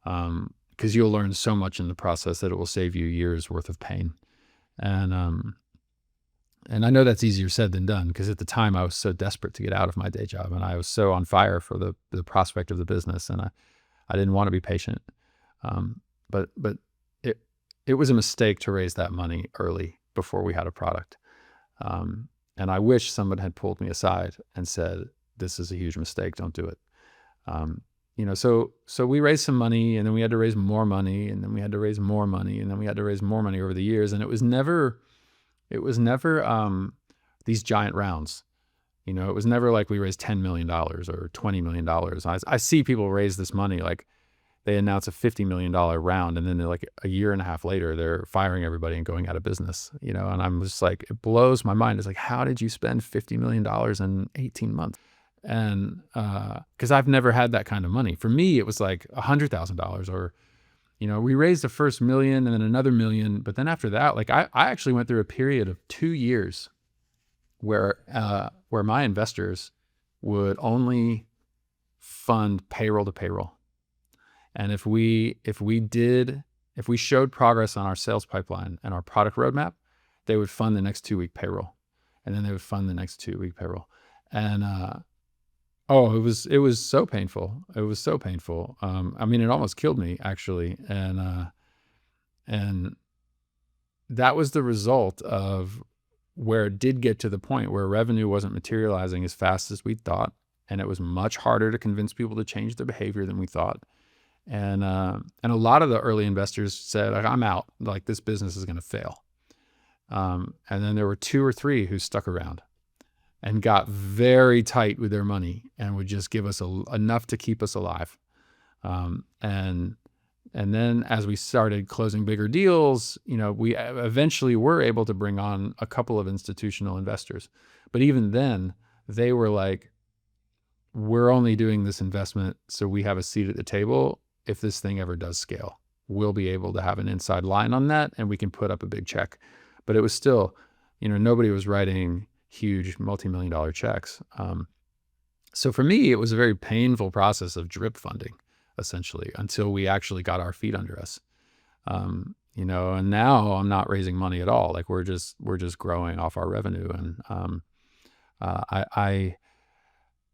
Because you'll learn so much in the process that it will save you years worth of pain. And I know that's easier said than done, because at the time I was so desperate to get out of my day job and I was so on fire for the prospect of the business, and I didn't want to be patient. But it was a mistake to raise that money early before we had a product. And I wish someone had pulled me aside and said, this is a huge mistake, don't do it. So we raised some money, and then we had to raise more money, and then we had to raise more money, and then we had to raise more money over the years. And it was never these giant rounds. It was never like we raised $10 million or $20 million. I see people raise this money, like they announce a $50 million round, and then they're like a year and a half later, they're firing everybody and going out of business, and I'm just like, it blows my mind. It's like, how did you spend $50 million in 18 months? And because I've never had that kind of money. For me, it was like $100,000, or we raised the first $1 million and then another $1 million. But then after that, like I actually went through a period of 2 years where my investors would only fund payroll to payroll. And if we showed progress on our sales pipeline and our product roadmap, they would fund the next 2-week payroll, and then they would fund the next 2-week payroll. And it was so painful. It was so painful. I mean, it almost killed me, actually. And that was the result of where it did get to the point where revenue wasn't materializing as fast as we thought, and it was much harder to convince people to change their behavior than we thought. And a lot of the early investors said, I'm out, like this business is going to fail. And then there were 2 or 3 who stuck around and got very tight with their money and would just give us enough to keep us alive. And then as we started closing bigger deals, we eventually were able to bring on a couple of institutional investors. But even then, they were like, we're only doing this investment so we have a seat at the table. If this thing ever does scale, we'll be able to have an inside line on that, and we can put up a big check. But it was still, nobody was writing huge multi-million-dollar checks. So for me, it was a very painful process of drip funding, essentially, until we actually got our feet under us. And now I'm not raising money at all. Like we're just growing off our revenue. And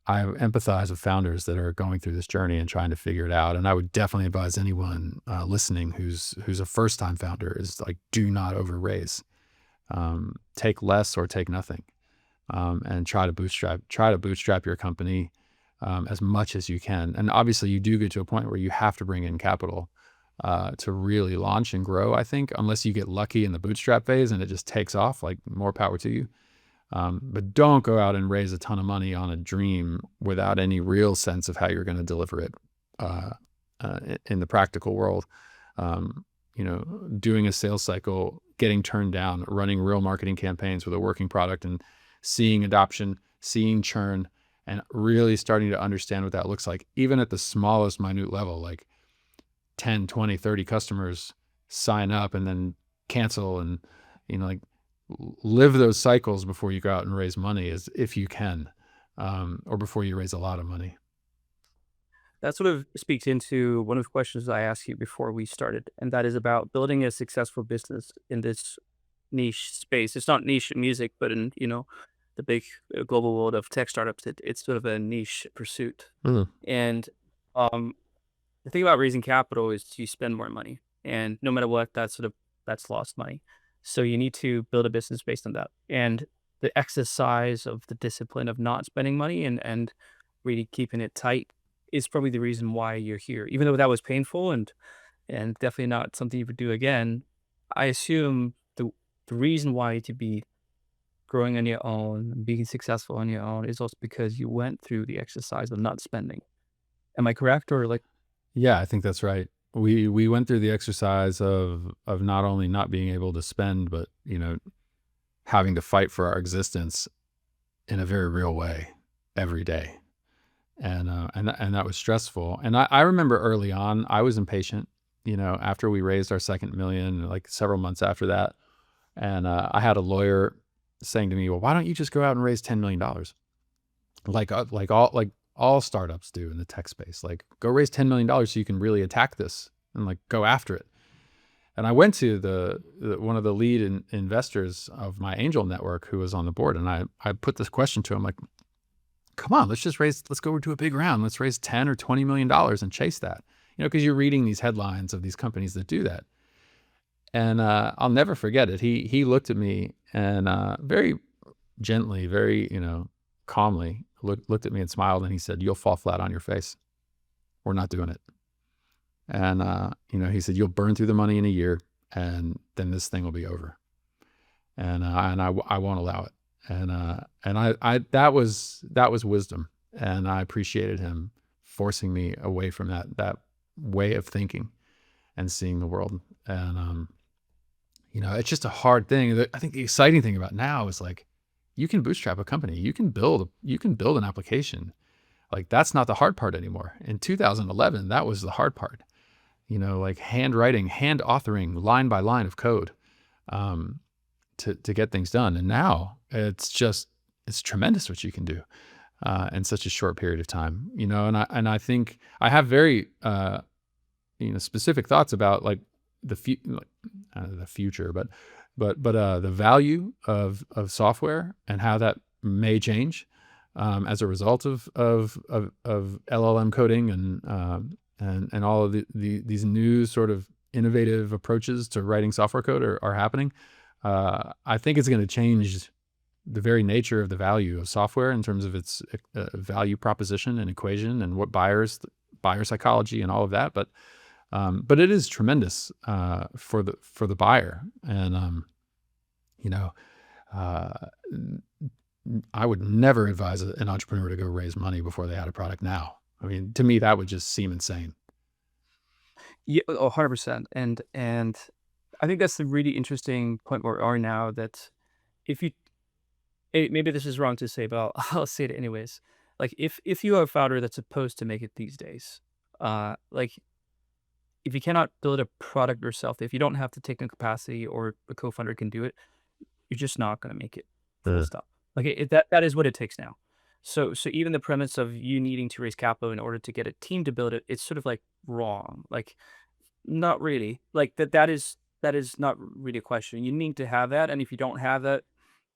I empathize with founders that are going through this journey and trying to figure it out. And I would definitely advise anyone listening who's a first time founder is like, do not over raise. Take less or take nothing, and try to bootstrap your company as much as you can. And obviously, you do get to a point where you have to bring in capital to really launch and grow. I think unless you get lucky in the bootstrap phase and it just takes off, like more power to you. But don't go out and raise a ton of money on a dream without any real sense of how you're going to deliver it uh, in the practical world. Doing a sales cycle, getting turned down, running real marketing campaigns with a working product and seeing adoption, seeing churn, and really starting to understand what that looks like, even at the smallest minute level, like 10, 20, 30 customers sign up and then cancel, and, like live those cycles before you go out and raise money, as if you can, or before you raise a lot of money. That sort of speaks into one of the questions I asked you before we started, and that is about building a successful business in this niche space. It's not niche in music, but in, the big global world of tech startups, it's sort of a niche pursuit. Mm. And um, the thing about raising capital is you spend more money, and no matter what, that's lost money. So you need to build a business based on that. And the exercise of the discipline of not spending money and really keeping it tight is probably the reason why you're here. Even though that was painful and definitely not something you would do again, I assume the reason why to be growing on your own, being successful on your own is also because you went through the exercise of not spending. Am I correct? Or like, Yeah, I think that's right. We went through the exercise of not only not being able to spend, but having to fight for our existence in a very real way every day. And that was stressful. And I remember early on, I was impatient. After we raised our second million, like several months after that, and I had a lawyer saying to me, "Well, why don't you just go out and raise $10 million, like all startups do in the tech space? Like, go raise $10 million so you can really attack this and like go after it." And I went to the one of the lead investors of my angel network who was on the board, and I put this question to him, like, come on, let's go to a big round. Let's raise 10 or $20 million and chase that. Because you're reading these headlines of these companies that do that. And I'll never forget it. He looked at me and very gently, very, calmly looked at me and smiled, and he said, "You'll fall flat on your face. We're not doing it." And, he said, "You'll burn through the money in a year, and then this thing will be over. And I won't allow it." And I that was wisdom, and I appreciated him forcing me away from that way of thinking and seeing the world. And it's just a hard thing. I think the exciting thing about now is like, you can bootstrap a company, you can build an application. Like, that's not the hard part anymore. In 2011, that was the hard part. Like handwriting, hand authoring line by line of code. To get things done. And now it's tremendous what you can do in such a short period of time. And I think I have very specific thoughts about like the future, but the value of software and how that may change as a result of LLM coding and all of these new sort of innovative approaches to writing software code are happening. I think it's going to change the very nature of the value of software in terms of its value proposition and equation and what buyer psychology and all of that. But it is tremendous for the buyer. And I would never advise an entrepreneur to go raise money before they had a product now. I mean, to me, that would just seem insane. yeah, 100%. And I think that's the really interesting point where we are now, that if you, maybe this is wrong to say, but I'll say it anyways. Like, if you are a founder that's supposed to make it these days, like, if you cannot build a product yourself, if you don't have the technical capacity or a co-founder can do it, you're just not going to make it. Full stop. Like, that is what it takes now. So even the premise of you needing to raise capital in order to get a team to build it, it's sort of like wrong. Like, not really. Like, that is not really a question. You need to have that, and if you don't have that,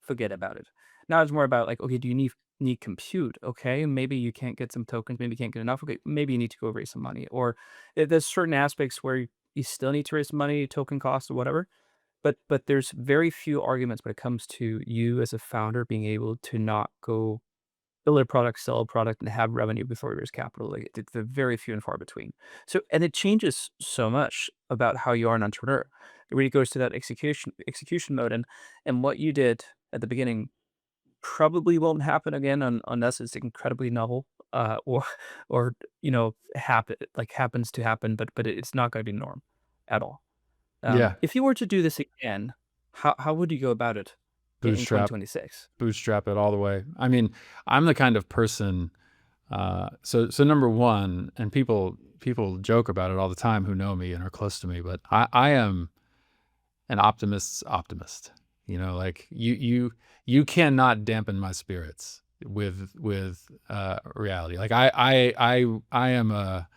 forget about it. Now it's more about like, okay, do you need need compute. Okay, maybe you can't get some tokens, maybe you can't get enough. Okay, maybe you need to go raise some money. Or there's certain aspects where you still need to raise some money, token cost or whatever. But there's very few arguments when it comes to you as a founder being able to not go build a product, sell a product, and have revenue before you raise capital. Like, they're very few and far between. So, and it changes so much about how you are an entrepreneur. It really goes to that execution mode, and what you did at the beginning probably won't happen again unless it's incredibly novel, or or happens to happen, but it's not going to be norm at all. Yeah, If you were to do this again, how would you go about it in bootstrap, 2026? bootstrap it all the way. I mean, I'm the kind of person. So number one, and people joke about it all the time who know me and are close to me, but I am an optimist's optimist. Like you cannot dampen my spirits with reality. Like I am a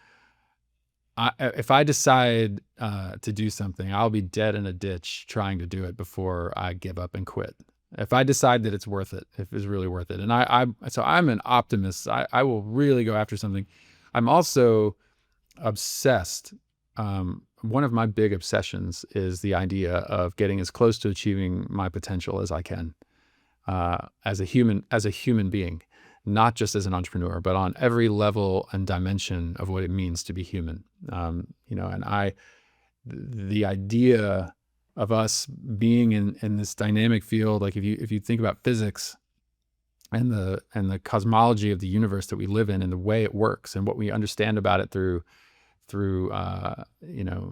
if I decide to do something, I'll be dead in a ditch trying to do it before I give up and quit. If I decide that it's worth it, if it's really worth it, and so I'm an optimist. I will really go after something. I'm also obsessed. One of my big obsessions is the idea of getting as close to achieving my potential as I can, as a human being, not just as an entrepreneur, but on every level and dimension of what it means to be human. And the idea of us being in this dynamic field, like if you think about physics and the cosmology of the universe that we live in and the way it works and what we understand about it through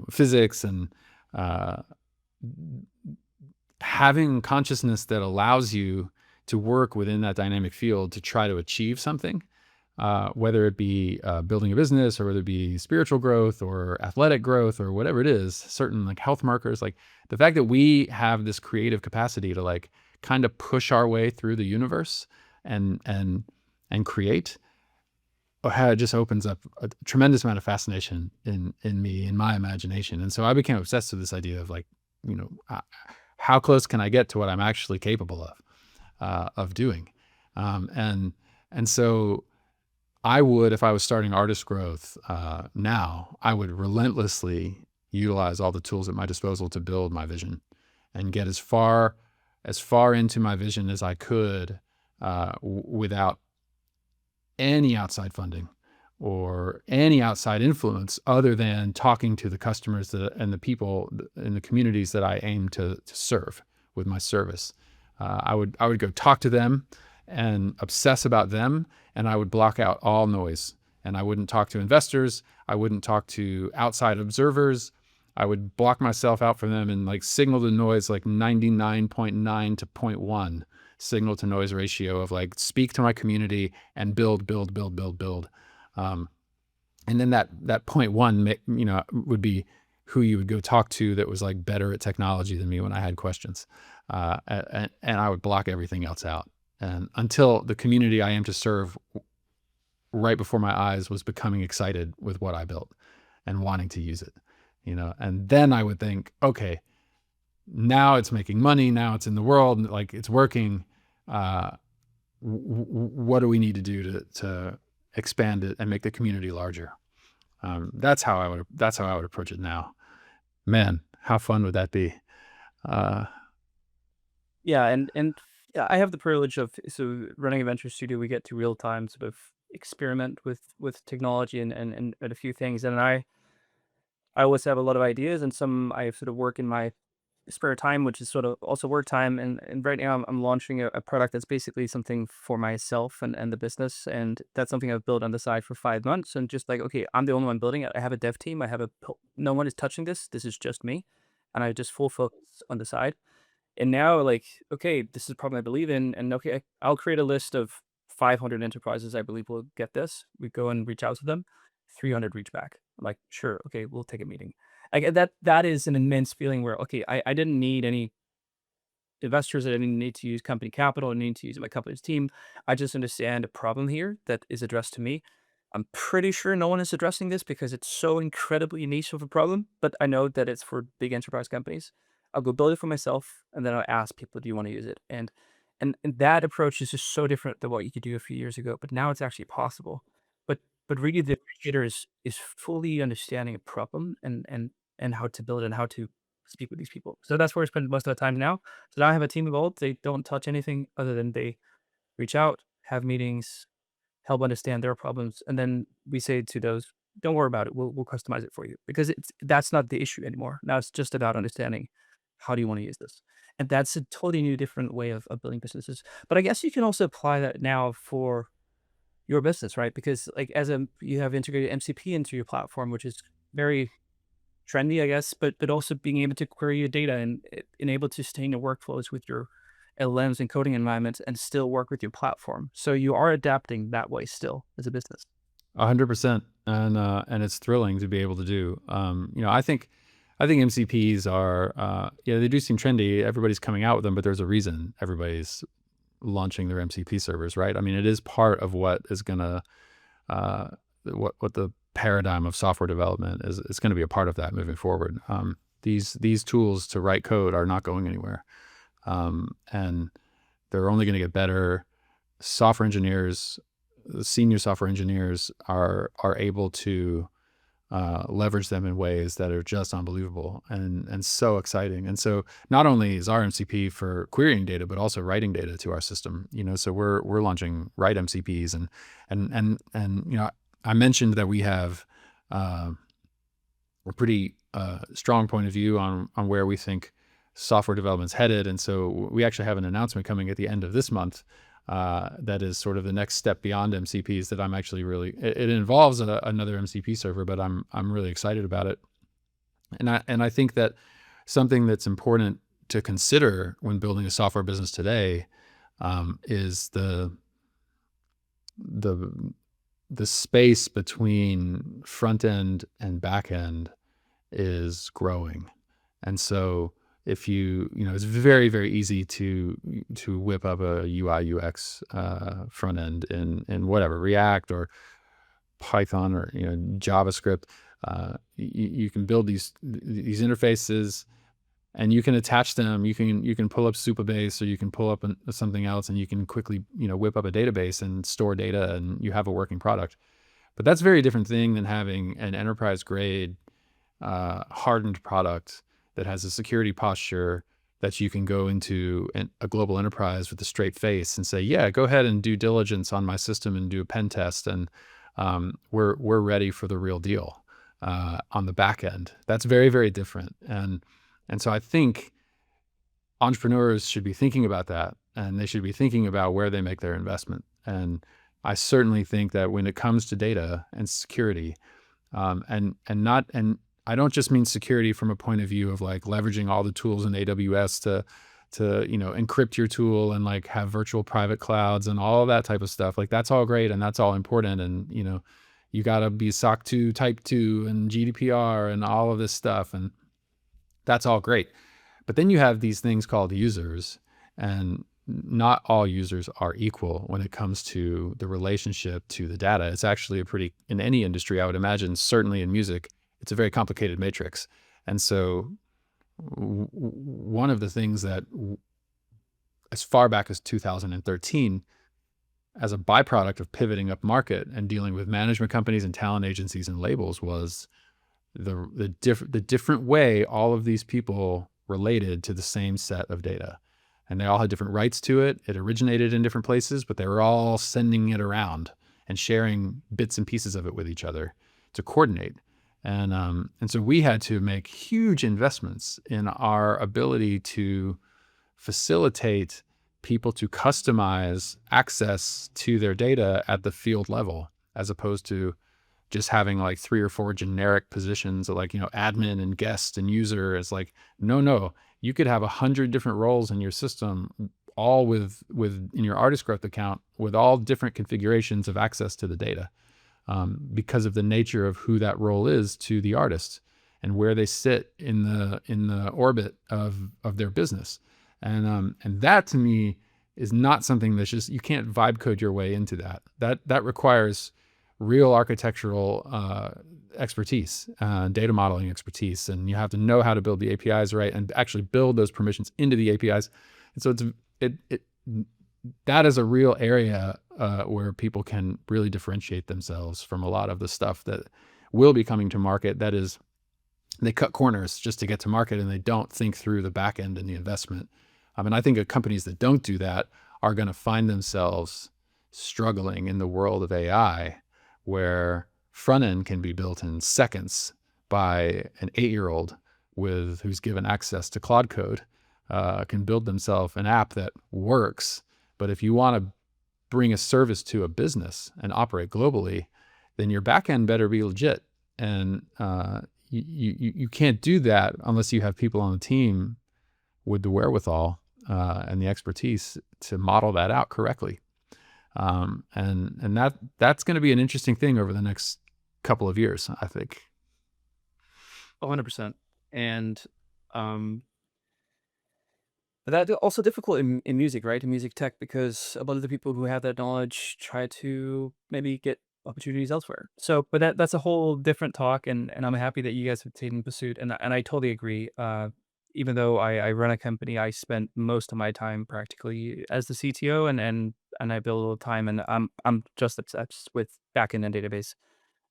physics and uh, having consciousness that allows you to work within that dynamic field to try to achieve something, whether it be building a business or whether it be spiritual growth or athletic growth or whatever it is, certain like health markers, like the fact that we have this creative capacity to like kind of push our way through the universe and create, it just opens up a tremendous amount of fascination in me, in my imagination. And so I became obsessed with this idea of like, you know, how close can I get to what I'm actually capable of doing? And so I would, if I was starting artist growth now, I would relentlessly utilize all the tools at my disposal to build my vision and get as far into my vision as I could without any outside funding or any outside influence other than talking to the customers and the people in the communities that I aim to serve with my service. I would go talk to them and obsess about them, and I would block out all noise. And I wouldn't talk to investors. I wouldn't talk to outside observers. I would block myself out from them and like signal to noise like 99.9 to zero point 0.1 signal to noise ratio of like speak to my community and build. And then that 0.1, would be who you would go talk to that was like better at technology than me when I had questions. And I would block everything else out. And until the community I aim to serve right before my eyes was becoming excited with what I built and wanting to use it, and then I would think, okay, now it's making money. Now it's in the world, like it's working. What do we need to do to expand it and make the community larger? That's how I would approach it now. Man, how fun would that be? Uh, Yeah, and yeah, I have the privilege of running a venture studio. We get to real time sort of experiment with technology and a few things. And I always have a lot of ideas, and some I sort of work in my spare time, which is sort of also work time. And right now I'm launching a product that's basically something for myself and the business. And that's something I've built on the side for 5 months. And just like, okay, I'm the only one building it. I have a dev team. No one is touching this. This is just me. And I just full focus on the side. And now, like, okay, this is a problem I believe in. And okay, I'll create a list of 500 enterprises I believe will get this. We go and reach out to them. 300 reach back. I'm like, sure, okay, we'll take a meeting. Like that is an immense feeling where, okay, I didn't need any investors. I didn't need to use company capital. I didn't need to use my company's team. I just understand a problem here that is addressed to me. I'm pretty sure no one is addressing this because it's so incredibly niche of a problem, but I know that it's for big enterprise companies. I'll go build it for myself, and then I'll ask people, do you want to use it? And that approach is just so different than what you could do a few years ago, but now it's actually possible. But really the creator is fully understanding a problem and how to build it and how to speak with these people. So that's where I spend most of the time now. So now I have a team of old. They don't touch anything other than they reach out, have meetings, help understand their problems, and then we say to those, "Don't worry about it. We'll customize it for you," because that's not the issue anymore. Now it's just about understanding how do you want to use this, and that's a totally new, different way of building businesses. But I guess you can also apply that now for your business, right? Because like you have integrated MCP into your platform, which is very trendy, I guess, but also being able to query your data and able to sustain your workflows with your LLMs and coding environments and still work with your platform. So you are adapting that way still as a business. 100%, and it's thrilling to be able to do. I think MCPs are, they do seem trendy. Everybody's coming out with them, but there's a reason everybody's launching their MCP servers, right? I mean, it is part of what is gonna, what the paradigm of software development is. It's going to be a part of that moving forward. These tools to write code are not going anywhere, and they're only going to get better. Software engineers, senior software engineers are able to leverage them in ways that are just unbelievable and so exciting. And so not only is our MCP for querying data, but also writing data to our system. So we're launching write MCPs and I mentioned that we have a pretty strong point of view on where we think software development's headed. And so we actually have an announcement coming at the end of this month that is sort of the next step beyond MCPs that I'm actually it involves another MCP server, but I'm really excited about it. And I think that something that's important to consider when building a software business today is the space between front end and back end is growing. And so if it's very, very easy to whip up a UI UX front end in whatever, React or Python or JavaScript. You can build these interfaces and you can attach them. You can pull up Supabase or you can pull up something else, and you can quickly whip up a database and store data, and you have a working product. But that's a very different thing than having an enterprise grade hardened product that has a security posture that you can go into a global enterprise with a straight face and say, yeah, go ahead and do diligence on my system and do a pen test, and we're ready for the real deal on the back end. That's very, very different. And so I think entrepreneurs should be thinking about that, and they should be thinking about where they make their investment. And I certainly think that when it comes to data and security, and I don't just mean security from a point of view of like leveraging all the tools in AWS to encrypt your tool and like have virtual private clouds and all of that type of stuff. Like that's all great and that's all important. And you got to be SOC 2 type 2 and GDPR and all of this stuff, and that's all great. But then you have these things called users, and not all users are equal when it comes to the relationship to the data. It's actually in any industry, I would imagine, certainly in music, it's a very complicated matrix. And so one of the things that as far back as 2013, as a byproduct of pivoting up market and dealing with management companies and talent agencies and labels, was the different way all of these people related to the same set of data. And they all had different rights to it. It originated in different places, but they were all sending it around and sharing bits and pieces of it with each other to coordinate. And so we had to make huge investments in our ability to facilitate people to customize access to their data at the field level, as opposed to just having like 3 or 4 generic positions like, admin and guest and user. Is like, no, you could have 100 different roles in your system, all with in your artist growth account, with all different configurations of access to the data. Because of the nature of who that role is to the artist and where they sit in the orbit of their business. And that to me is not something that's just, you can't vibe code your way into that. That requires real architectural expertise, data modeling expertise, and you have to know how to build the APIs right and actually build those permissions into the APIs. And so that is a real area where people can really differentiate themselves from a lot of the stuff that will be coming to market. That is, they cut corners just to get to market, and they don't think through the back end and the investment. And I think companies that don't do that are going to find themselves struggling in the world of AI, where front end can be built in seconds by an 8-year-old who's given access to Claude Code, can build themselves an app that works. But if you want to bring a service to a business and operate globally, then your back end better be legit. And you can't do that unless you have people on the team with the wherewithal and the expertise to model that out correctly. And that's going to be an interesting thing over the next couple of years, I think. 100%. And that also difficult in music, right? In music tech, because a lot of the people who have that knowledge try to maybe get opportunities elsewhere. So, but that's a whole different talk, and I'm happy that you guys have taken pursuit, and I totally agree. Even though I run a company, I spent most of my time practically as the CTO, and I build all the time, and I'm just obsessed with backend and database.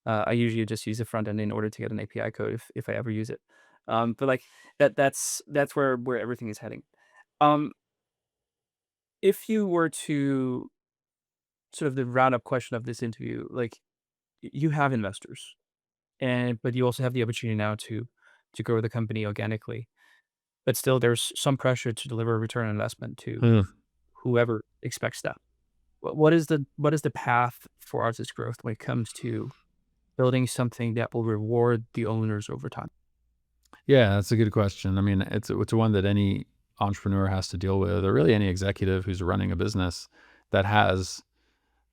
I usually just use the front end in order to get an API code if I ever use it. But like that's where everything is heading. Um, if you were to sort of the roundup question of this interview, like you have investors, but you also have the opportunity now to grow the company organically. But still, there's some pressure to deliver a return on investment to Hmm. whoever expects that. What is the path for artist growth when it comes to building something that will reward the owners over time? Yeah, that's a good question. I mean, it's one that any entrepreneur has to deal with, or really any executive who's running a business that has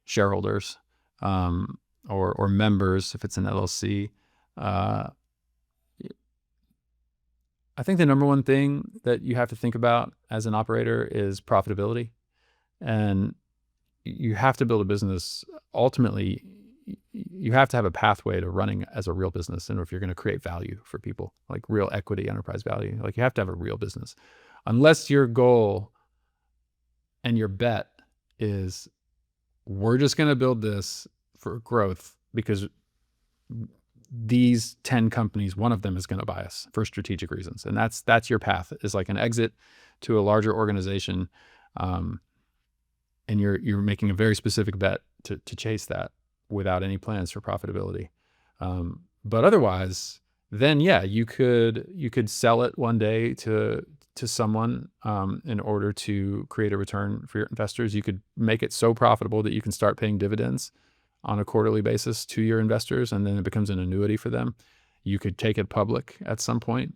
shareholders, or members if it's an LLC. Uh, I think the number one thing that you have to think about as an operator is profitability, and you have to build a business. Ultimately, you have to have a pathway to running as a real business. And if you're going to create value for people, like real equity, enterprise value, like you have to have a real business. Unless your goal and your bet is, we're just going to build this for growth because these 10 companies, one of them is going to buy us for strategic reasons. And that's your path, is like an exit to a larger organization. And you're making a very specific bet to chase that without any plans for profitability. But otherwise, then yeah, you could sell it one day to someone in order to create a return for your investors. You could make it so profitable that you can start paying dividends on a quarterly basis to your investors, and then it becomes an annuity for them. You could take it public at some point,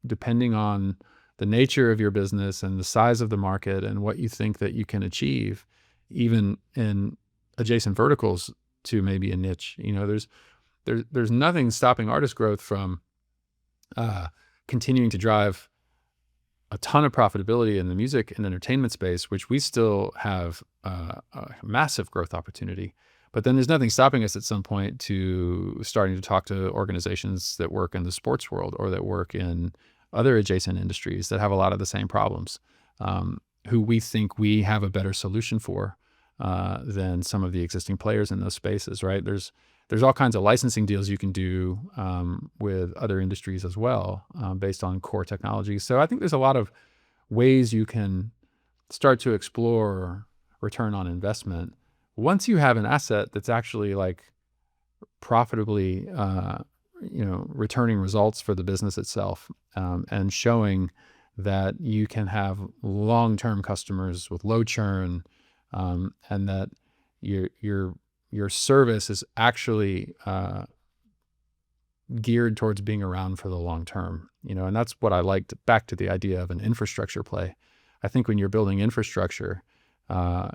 depending on the nature of your business and the size of the market and what you think that you can achieve, even in adjacent verticals to maybe a niche. There's nothing stopping artist growth from continuing to drive a ton of profitability in the music and entertainment space, which we still have a massive growth opportunity. But then there's nothing stopping us at some point to starting to talk to organizations that work in the sports world or that work in other adjacent industries that have a lot of the same problems, who we think we have a better solution for than some of the existing players in those spaces, right? There's all kinds of licensing deals you can do with other industries as well, based on core technologies. So I think there's a lot of ways you can start to explore return on investment once you have an asset that's actually like profitably, returning results for the business itself, and showing that you can have long-term customers with low churn, and that your service is actually geared towards being around for the long term. And that's what I liked, back to the idea of an infrastructure play. I think when you're building infrastructure,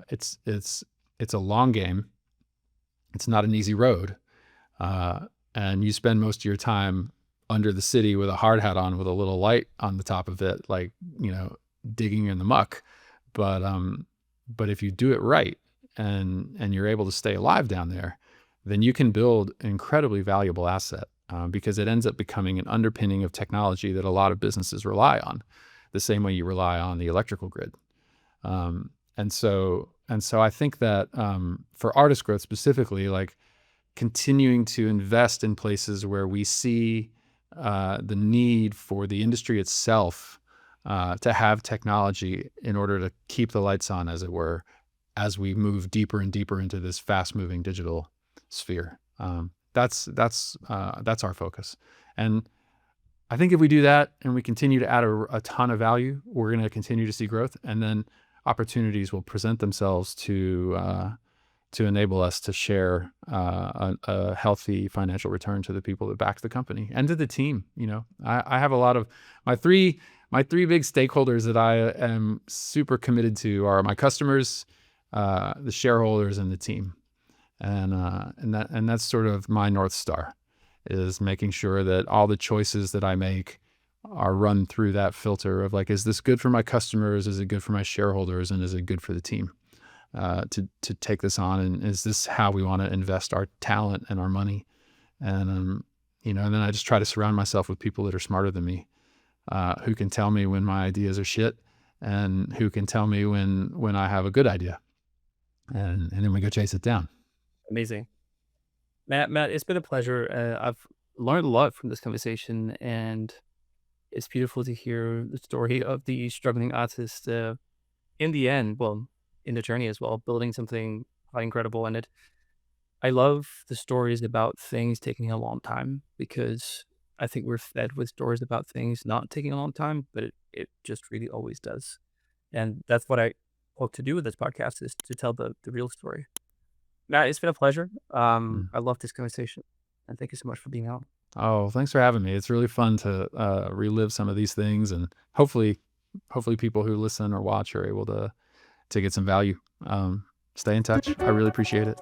it's a long game. It's not an easy road. And you spend most of your time under the city with a hard hat on with a little light on the top of it, like, digging in the muck. But if you do it right and you're able to stay alive down there, then you can build an incredibly valuable asset, because it ends up becoming an underpinning of technology that a lot of businesses rely on, the same way you rely on the electrical grid. And so I think that for artist growth specifically, like continuing to invest in places where we see the need for the industry itself to have technology in order to keep the lights on, as it were, as we move deeper and deeper into this fast-moving digital sphere. That's our focus, and I think if we do that and we continue to add a ton of value, we're going to continue to see growth, and then opportunities will present themselves to enable us to share a healthy financial return to the people that back the company and to the team. I have a lot of my three big stakeholders that I am super committed to are my customers, the shareholders, and the team, and that's sort of my North Star, is making sure that all the choices that I make are run through that filter of like, is this good for my customers? Is it good for my shareholders? And is it good for the team to take this on? And is this how we want to invest our talent and our money? And and then I just try to surround myself with people that are smarter than me, who can tell me when my ideas are shit, and who can tell me when I have a good idea, and then we go chase it down. Amazing. Matt, it's been a pleasure. I've learned a lot from this conversation, and it's beautiful to hear the story of the struggling artist in the end, well, in the journey as well, building something quite incredible. And I love the stories about things taking a long time, because I think we're fed with stories about things not taking a long time, but it just really always does. And that's what I hope to do with this podcast, is to tell the real story. Matt, it's been a pleasure. Mm. I love this conversation, and thank you so much for being out. Oh, thanks for having me. It's really fun to relive some of these things, and hopefully people who listen or watch are able to get some value. Stay in touch. I really appreciate it.